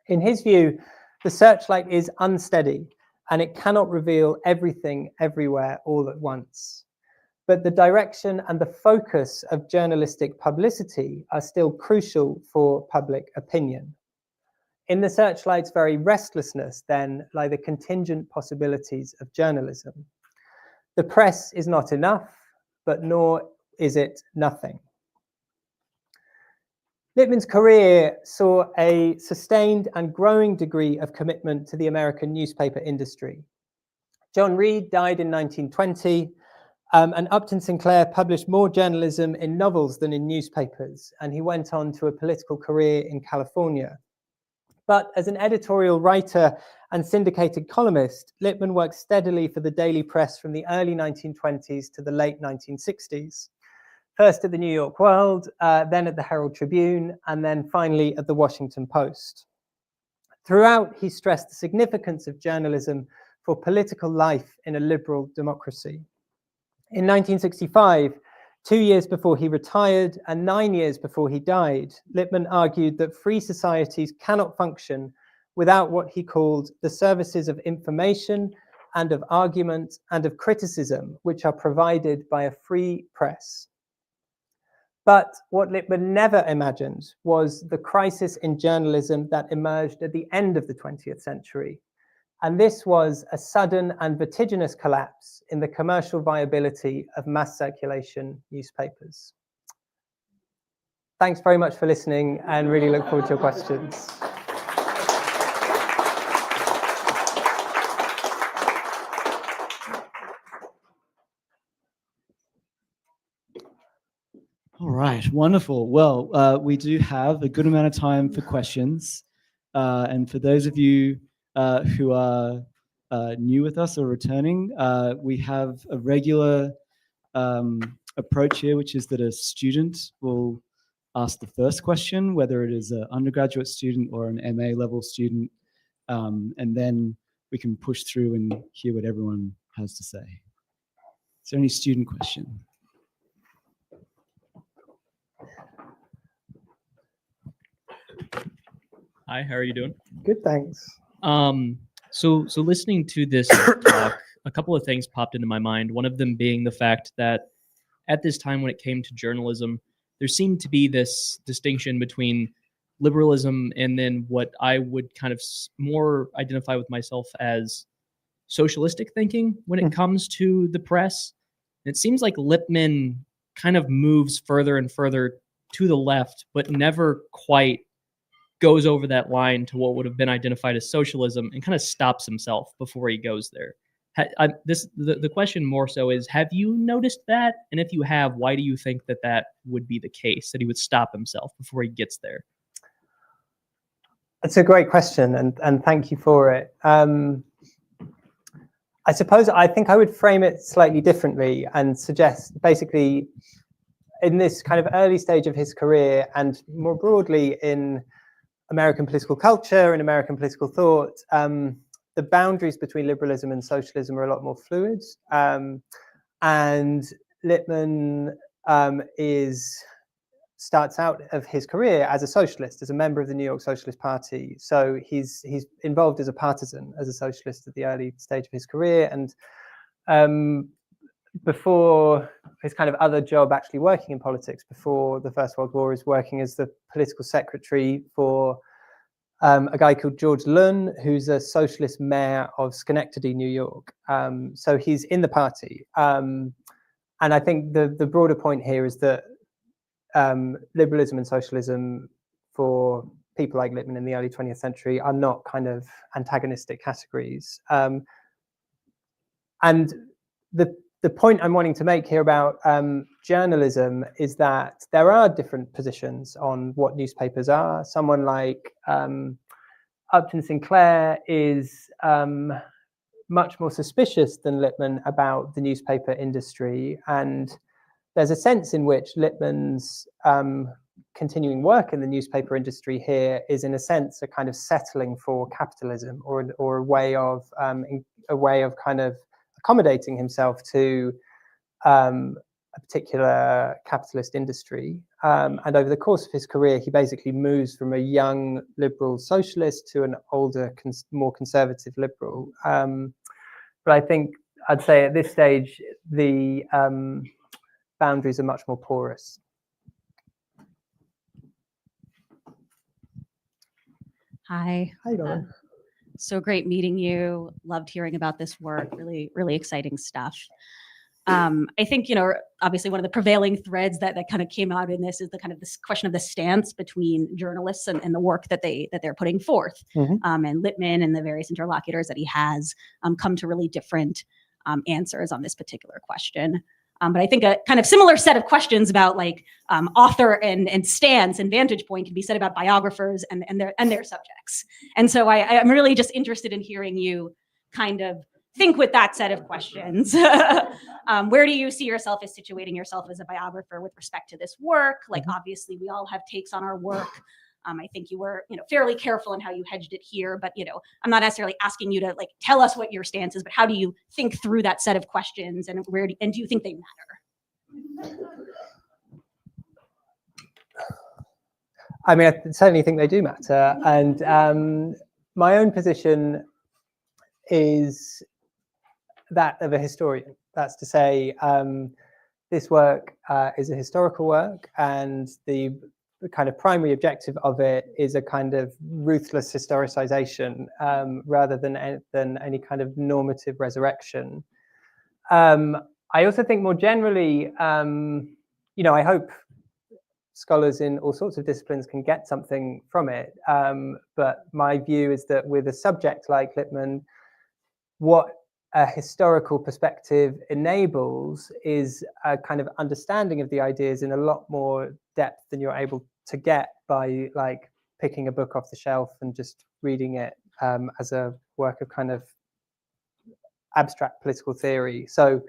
In his view, the searchlight is unsteady and it cannot reveal everything everywhere all at once. But the direction and the focus of journalistic publicity are still crucial for public opinion. In the searchlight's very restlessness, then, lie the contingent possibilities of journalism. The press is not enough, but nor is it nothing. Lippmann's career saw a sustained and growing degree of commitment to the American newspaper industry. John Reed died in 1920, and Upton Sinclair published more journalism in novels than in newspapers, and he went on to a political career in California. But as an editorial writer and syndicated columnist, Lippmann worked steadily for the daily press from the early 1920s to the late 1960s. First at the New York World, then at the Herald Tribune, and then finally at the Washington Post. Throughout, he stressed the significance of journalism for political life in a liberal democracy. In 1965, 2 years before he retired and 9 years before he died, Lippmann argued that free societies cannot function without what he called the services of information and of argument and of criticism, which are provided by a free press. But what Lippmann never imagined was the crisis in journalism that emerged at the end of the 20th century. And this was a sudden and vertiginous collapse in the commercial viability of mass circulation newspapers. Thanks very much for listening, and really look forward to your questions. All right, wonderful. Well, we do have a good amount of time for questions. And for those of you who are new with us or returning, we have a regular approach here, which is that a student will ask the first question, whether it is an undergraduate student or an MA level student, and then we can push through and hear what everyone has to say. Is there any student question? Hi, how are you doing? Good, thanks. So listening to this talk, a couple of things popped into my mind. One of them being the fact that at this time when it came to journalism, there seemed to be this distinction between liberalism and then what I would kind of more identify with myself as socialistic thinking when it comes to the press. It seems like Lippmann kind of moves further and further to the left, but never quite goes over that line to what would have been identified as socialism and kind of stops himself before he goes there. The question more so is, have you noticed that? And if you have, why do you think that that would be the case, that he would stop himself before he gets there? That's a great question, and thank you for it. I suppose I think I would frame it slightly differently and suggest basically in this kind of early stage of his career and more broadly in American political culture and American political thought, the boundaries between liberalism and socialism are a lot more fluid. And Lippmann starts out of his career as a socialist, as a member of the New York Socialist Party. So he's involved as a partisan, as a socialist at the early stage of his career. And before his kind of other job actually working in politics before the First World War is working as the political secretary for a guy called George Lunn, who's a socialist mayor of Schenectady, New York. So he's in the party. And I think the broader point here is that liberalism and socialism for people like Lippmann in the early 20th century are not kind of antagonistic categories. And the point I'm wanting to make here about journalism is that there are different positions on what newspapers are. Someone like Upton Sinclair is much more suspicious than Lippmann about the newspaper industry. And there's a sense in which Lippmann's continuing work in the newspaper industry here is, in a sense, a kind of settling for capitalism, or a way of kind of accommodating himself to a particular capitalist industry. And over the course of his career, he basically moves from a young liberal socialist to an older, more conservative liberal. But I think I'd say at this stage, the boundaries are much more porous. Hi. Hi, Donna. So great meeting you. Loved hearing about this work. Really, really exciting stuff. I think, obviously one of the prevailing threads that kind of came out in this is the kind of this question of the stance between journalists and the work that they're putting forth. Mm-hmm. And Lippmann and the various interlocutors that he has come to really different answers on this particular question. But I think a kind of similar set of questions about like author and stance and vantage point can be said about biographers and their subjects. And so I'm really just interested in hearing you kind of think with that set of questions. Where do you see yourself as situating yourself as a biographer with respect to this work? Like, obviously, we all have takes on our work. I think you were, fairly careful in how you hedged it here, but, I'm not necessarily asking you to like tell us what your stance is, but how do you think through that set of questions, and do you think they matter? I mean, I certainly think they do matter. And my own position is that of a historian. That's to say, this work is a historical work, and the kind of primary objective of it is a kind of ruthless historicization rather than any kind of normative resurrection. I also think more generally, I hope scholars in all sorts of disciplines can get something from it. But my view is that with a subject like Lippmann, what a historical perspective enables is a kind of understanding of the ideas in a lot more depth than you're able to get by like picking a book off the shelf and just reading it as a work of kind of abstract political theory. So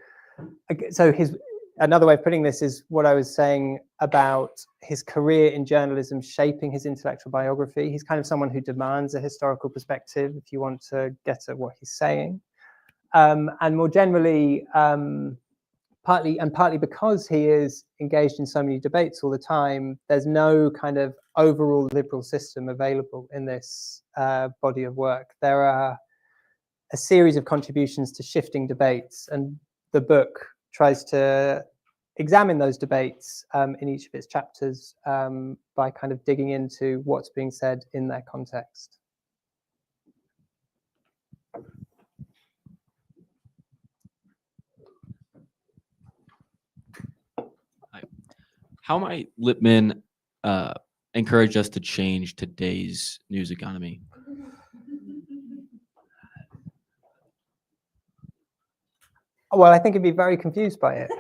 another way of putting this is what I was saying about his career in journalism shaping his intellectual biography. He's kind of someone who demands a historical perspective if you want to get at what he's saying. And more generally, partly because he is engaged in so many debates all the time, there's no kind of overall liberal system available in this body of work. There are a series of contributions to shifting debates, and the book tries to examine those debates in each of its chapters by kind of digging into what's being said in their context. How might Lippmann encourage us to change today's news economy? Well, I think he'd be very confused by it.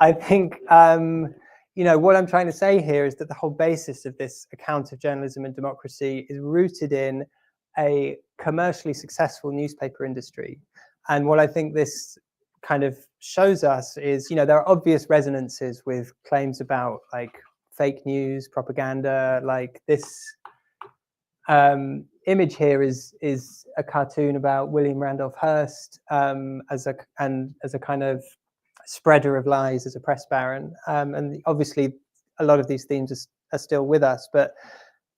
I think, what I'm trying to say here is that the whole basis of this account of journalism and democracy is rooted in a commercially successful newspaper industry. And what I think this kind of shows us is, there are obvious resonances with claims about like fake news, propaganda, like this image here is a cartoon about William Randolph Hearst as a kind of spreader of lies, as a press baron, and obviously a lot of these themes are still with us, but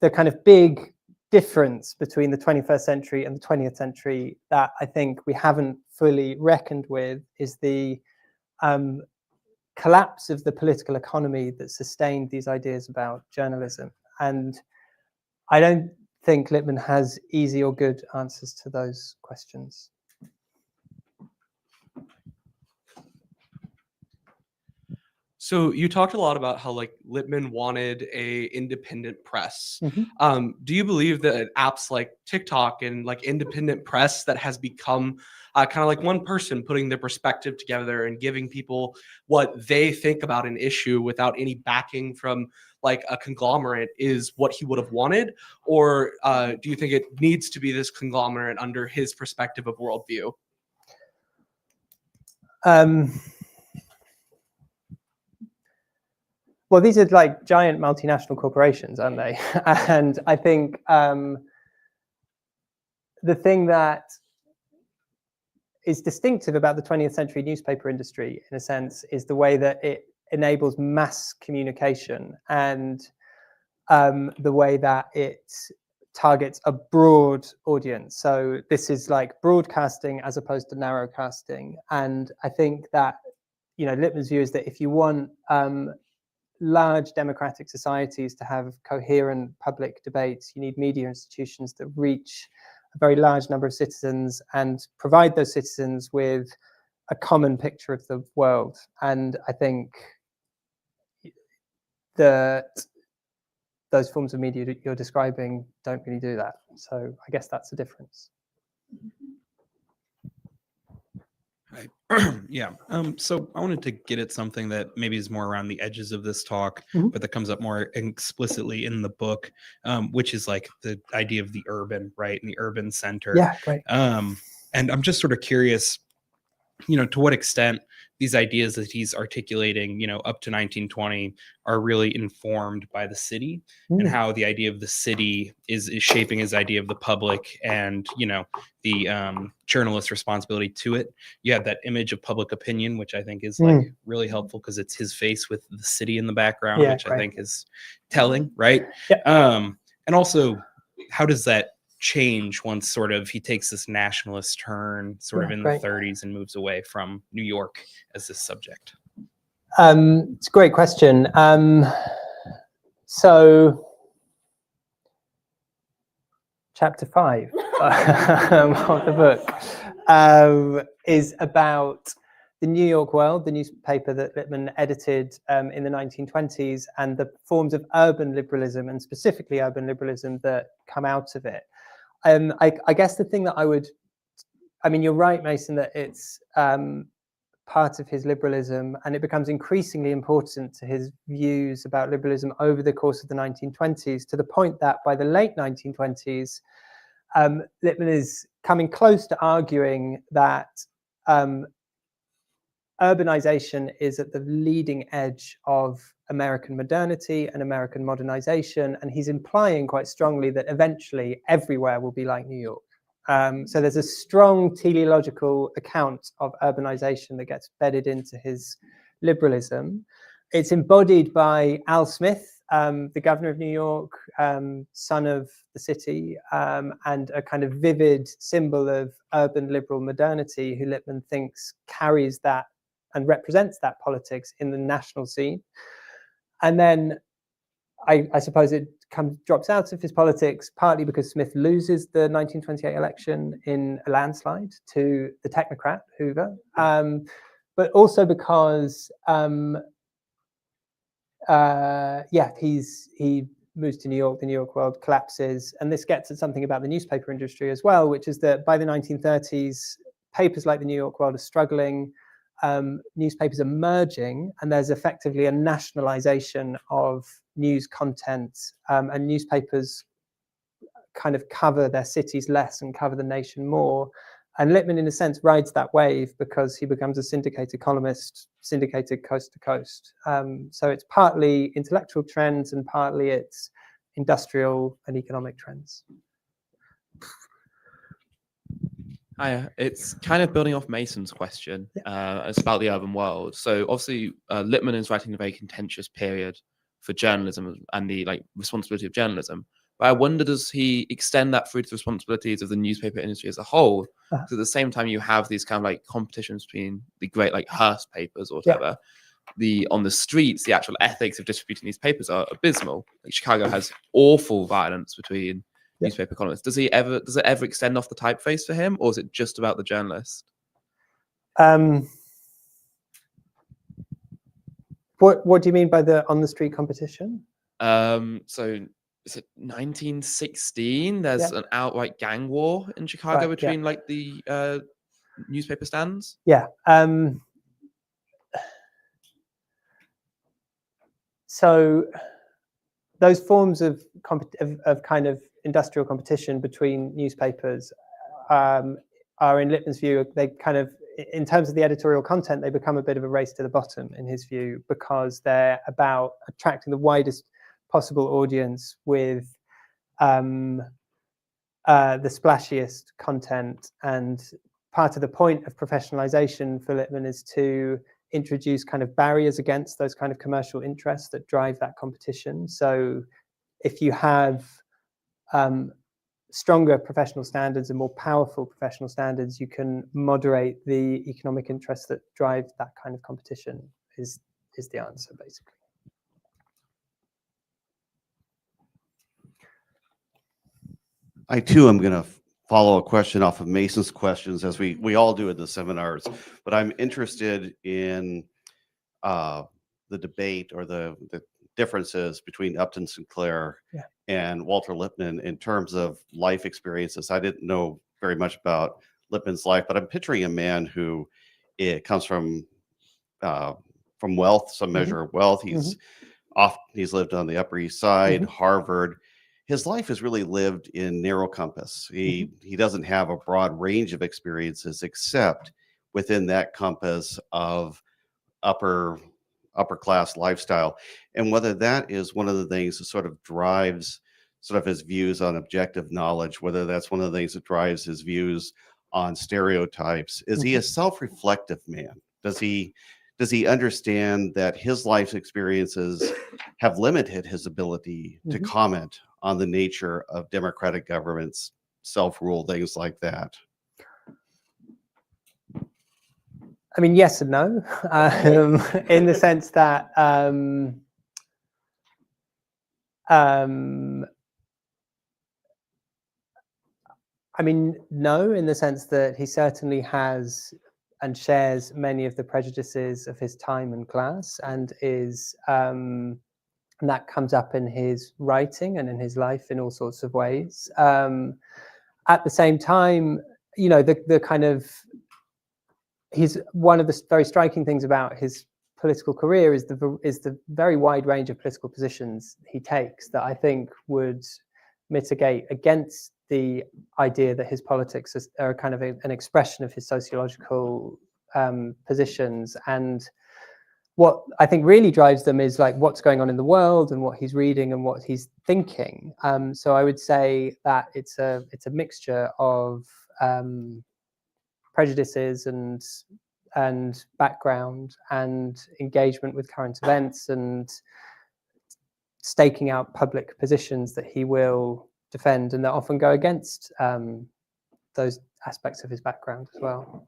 the kind of big difference between the 21st century and the 20th century that I think we haven't fully reckoned with is the collapse of the political economy that sustained these ideas about journalism. And I don't think Lippmann has easy or good answers to those questions. So you talked a lot about how like Lippmann wanted a independent press. Mm-hmm. Do you believe that apps like TikTok and like independent press that has become kind of like one person putting their perspective together and giving people what they think about an issue without any backing from like a conglomerate is what he would have wanted? Or do you think it needs to be this conglomerate under his perspective of worldview? Well, these are like giant multinational corporations, aren't they? And I think the thing that is distinctive about the 20th century newspaper industry, in a sense, is the way that it enables mass communication and the way that it targets a broad audience. So this is like broadcasting as opposed to narrowcasting. And I think that, Lippmann's view is that if you want large democratic societies to have coherent public debates, you need media institutions that reach a very large number of citizens and provide those citizens with a common picture of the world. And I think that those forms of media that you're describing don't really do that. So I guess that's the difference. Yeah. So I wanted to get at something that maybe is more around the edges of this talk, Mhm. but that comes up more explicitly in the book, which is like the idea of the urban, right? And the urban center. Yeah, great. And I'm just sort of curious, to what extent these ideas that he's articulating, up to 1920 are really informed by the city and how the idea of the city is shaping his idea of the public and, the journalist's responsibility to it. You have that image of public opinion, which I think is like really helpful because it's his face with the city in the background, Yeah, which great. I think is telling, right? Yeah. And also, how does that change once sort of he takes this nationalist turn sort of in great. the 30s and moves away from New York as this subject? It's a great question. So chapter 5 of the book is about the New York World, the newspaper that Lippmann edited in the 1920s, and the forms of urban liberalism, and specifically urban liberalism, that come out of it. I guess the thing that I mean, you're right, Mason, that it's part of his liberalism, and it becomes increasingly important to his views about liberalism over the course of the 1920s, to the point that by the late 1920s, Lippmann is coming close to arguing that urbanization is at the leading edge of American modernity and American modernization, and he's implying quite strongly that eventually everywhere will be like New York. So there's a strong teleological account of urbanization that gets bedded into his liberalism. It's embodied by Al Smith, the governor of New York, son of the city, and a kind of vivid symbol of urban liberal modernity, who Lippmann thinks carries that and represents that politics in the national scene. And then I suppose it drops out of his politics, partly because Smith loses the 1928 election in a landslide to the technocrat Hoover, but also because he moves to New York, the New York world collapses, and this gets at something about the newspaper industry as well, which is that by the 1930s, papers like the New York World are struggling, newspapers are merging, and there's effectively a nationalization of news content, and newspapers kind of cover their cities less and cover the nation more. And Lippmann, in a sense, rides that wave because he becomes a syndicated columnist, syndicated coast to coast. So it's partly intellectual trends and partly it's industrial and economic trends. Hi, it's kind of building off Mason's question. It's about the urban world. So obviously, Lippmann is writing a very contentious period for journalism and the responsibility of journalism. But I wonder, does he extend that through to the responsibilities of the newspaper industry as a whole? Because at the same time, you have these kind of competitions between the great Hearst papers or whatever. On the streets, the actual ethics of distributing these papers are abysmal. Chicago has awful violence between newspaper columnists. Does it ever extend off the typeface for him, or is it just about the journalist? What do you mean by the on the street competition? So is it 1916? There's an outright gang war in Chicago between the newspaper stands. So those forms of kind of industrial competition between newspapers are, in Lippmann's view, they kind of, in terms of the editorial content, they become a bit of a race to the bottom, in his view, because they're about attracting the widest possible audience with the splashiest content. And part of the point of professionalization for Lippmann is to introduce kind of barriers against those kind of commercial interests that drive that competition. So if you have stronger professional standards and more powerful professional standards, you can moderate the economic interests that drive that kind of competition, is the answer, basically. I too am going to follow a question off of Mason's questions, as we all do at the seminars, but I'm interested in the debate or the differences between Upton Sinclair and Walter Lippmann in terms of life experiences. I didn't know very much about Lippmann's life, but I'm picturing a man who comes from wealth, some measure of wealth. He's lived on the Upper East Side, Harvard. His life is really lived in narrow compass. He doesn't have a broad range of experiences except within that compass of upper class lifestyle. And whether that is one of the things that sort of drives sort of his views on objective knowledge, whether that's one of the things that drives his views on stereotypes. Is he a self-reflective man? Does he understand that his life's experiences have limited his ability to comment on the nature of democratic governments, self-rule, things like that? I mean, yes and no, in the sense that I mean, no, in the sense that he certainly has and shares many of the prejudices of his time and class, and and that comes up in his writing and in his life in all sorts of ways. At the same time, you know, the kind of, he's one of the very striking things about his political career is the very wide range of political positions he takes that I think would mitigate against the idea that his politics are kind of an expression of his sociological positions. And what I think really drives them is like what's going on in the world and what he's reading and what he's thinking. So I would say that it's a mixture of prejudices and background and engagement with current events and staking out public positions that he will defend and that often go against those aspects of his background as well.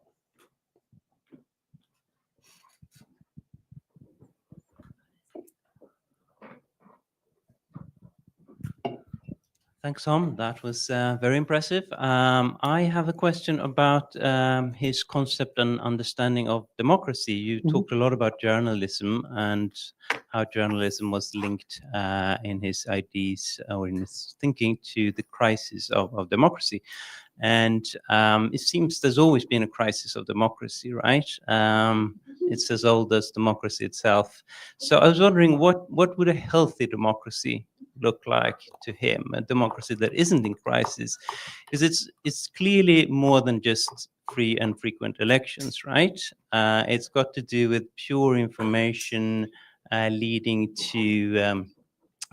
Thanks, Tom. That was very impressive. I have a question about his concept and understanding of democracy. You talked a lot about journalism and how journalism was linked in his ideas or in his thinking to the crisis of democracy. And it seems there's always been a crisis of democracy, right? It's as old as democracy itself. So I was wondering, what would a healthy democracy look like to him? A democracy that isn't in crisis, because it's clearly more than just free and frequent elections, right? It's got to do with pure information leading to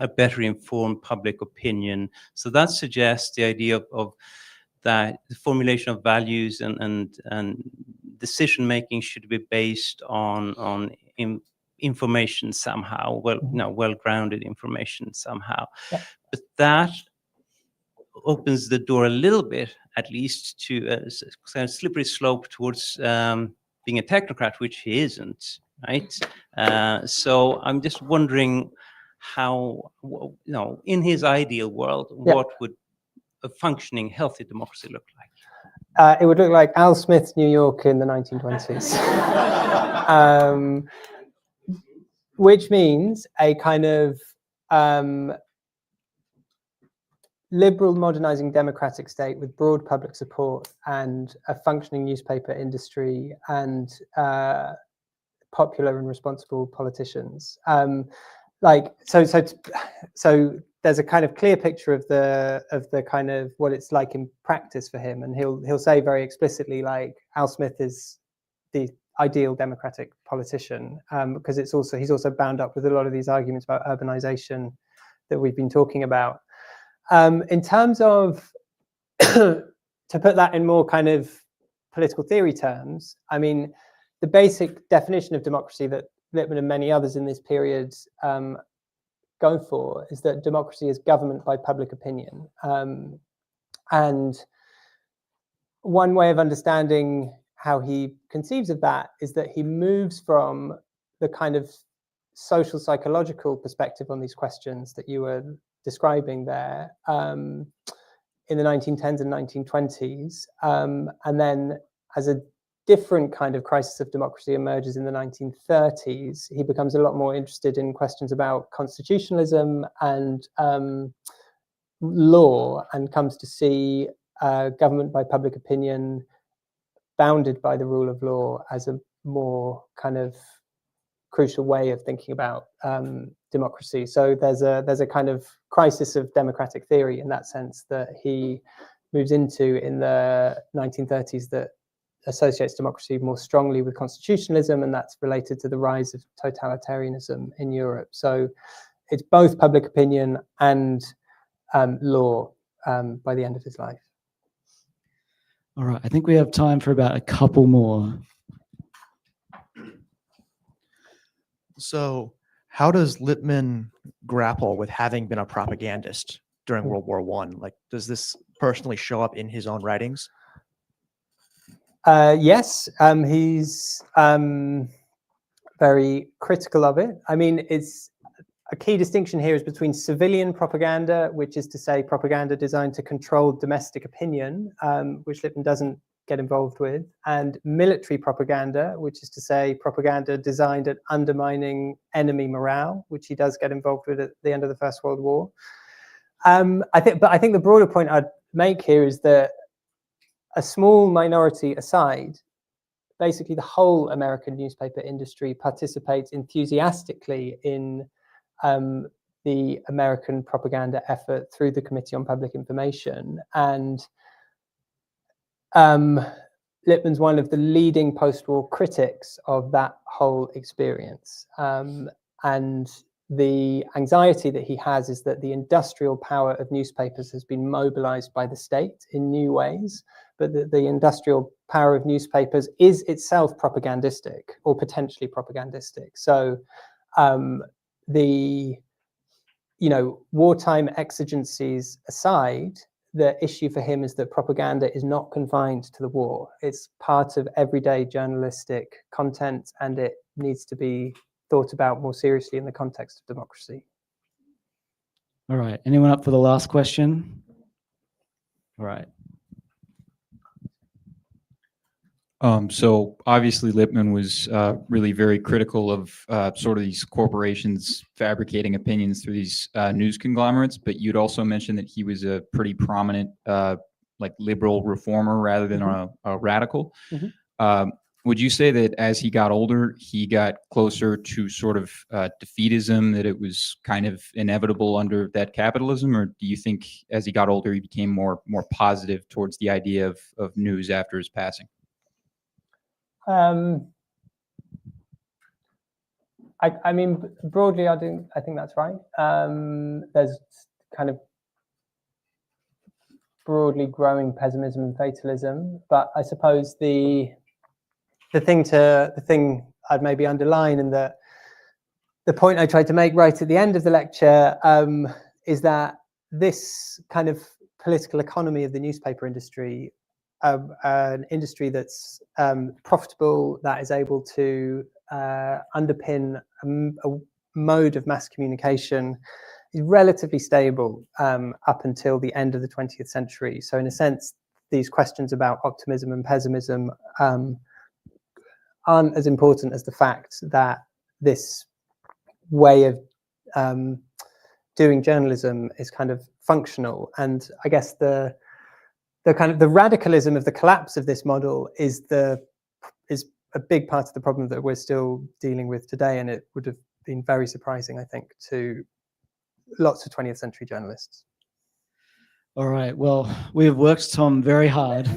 a better informed public opinion. So that suggests the idea of that the formulation of values and decision making should be based on information somehow, well-grounded information somehow. Yeah. But that opens the door a little bit, at least, to a kind of slippery slope towards being a technocrat, which he isn't, right? So I'm just wondering how, in his ideal world, what would a functioning, healthy democracy look like? It would look like Al Smith's New York in the 1920s. Which means a kind of liberal, modernizing democratic state with broad public support and a functioning newspaper industry and popular and responsible politicians. So there's a kind of clear picture of the kind of what it's like in practice for him, and he'll say very explicitly, like, Al Smith is the ideal democratic politician, because he's also bound up with a lot of these arguments about urbanization that we've been talking about. In terms of, to put that in more kind of political theory terms, I mean, the basic definition of democracy that Lippmann and many others in this period go for is that democracy is government by public opinion. And one way of understanding how he conceives of that is that he moves from the kind of social psychological perspective on these questions that you were describing there in the 1910s and 1920s, and then as a different kind of crisis of democracy emerges in the 1930s, he becomes a lot more interested in questions about constitutionalism and law, and comes to see government by public opinion bounded by the rule of law as a more kind of crucial way of thinking about democracy. So there's a kind of crisis of democratic theory in that sense that he moves into in the 1930s that associates democracy more strongly with constitutionalism, and that's related to the rise of totalitarianism in Europe. So it's both public opinion and law by the end of his life. All right, I think we have time for about a couple more. So how does Lippmann grapple with having been a propagandist during World War I? Like, does this personally show up in his own writings? Yes, he's very critical of it. I mean, it's a key distinction here is between civilian propaganda, which is to say propaganda designed to control domestic opinion, which Lippmann doesn't get involved with, and military propaganda, which is to say propaganda designed at undermining enemy morale, which he does get involved with at the end of the First World War. I think the broader point I'd make here is that a small minority aside, basically the whole American newspaper industry participates enthusiastically in the American propaganda effort through the Committee on Public Information. And Lippmann's one of the leading post-war critics of that whole experience. And the anxiety that he has is that the industrial power of newspapers has been mobilized by the state in new ways, but that the industrial power of newspapers is itself propagandistic or potentially propagandistic. So the wartime exigencies aside, the issue for him is that propaganda is not confined to the war. It's part of everyday journalistic content, and it needs to be thought about more seriously in the context of democracy. All right. Anyone up for the last question? All right. So obviously Lippmann was really very critical of sort of these corporations fabricating opinions through these news conglomerates, but you'd also mentioned that he was a pretty prominent like liberal reformer rather than a radical. Would you say that as he got older, he got closer to sort of defeatism, that it was kind of inevitable under that capitalism, or do you think as he got older, he became more positive towards the idea of news after his passing? I mean, broadly, I think that's right. There's kind of broadly growing pessimism and fatalism, but I suppose the thing I'd maybe underline, and the point I tried to make right at the end of the lecture, is that this kind of political economy of the newspaper industry, an industry that's profitable, that is able to underpin a mode of mass communication, is relatively stable up until the end of the 20th century. So in a sense, these questions about optimism and pessimism aren't as important as the fact that this way of doing journalism is kind of functional. And I guess the kind of the radicalism of the collapse of this model is a big part of the problem that we're still dealing with today, and it would have been very surprising, I think, to lots of 20th century journalists. All right. Well, we have worked Tom very hard.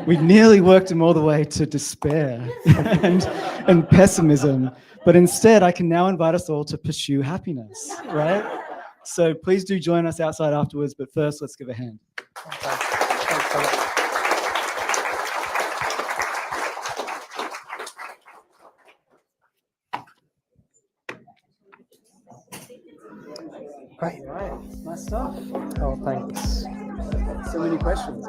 We've nearly worked him all the way to despair and pessimism. But instead, I can now invite us all to pursue happiness, right? So please do join us outside afterwards. But first, let's give a hand. Thanks so much. Great. Right. Nice stuff. Oh, thanks. So many questions.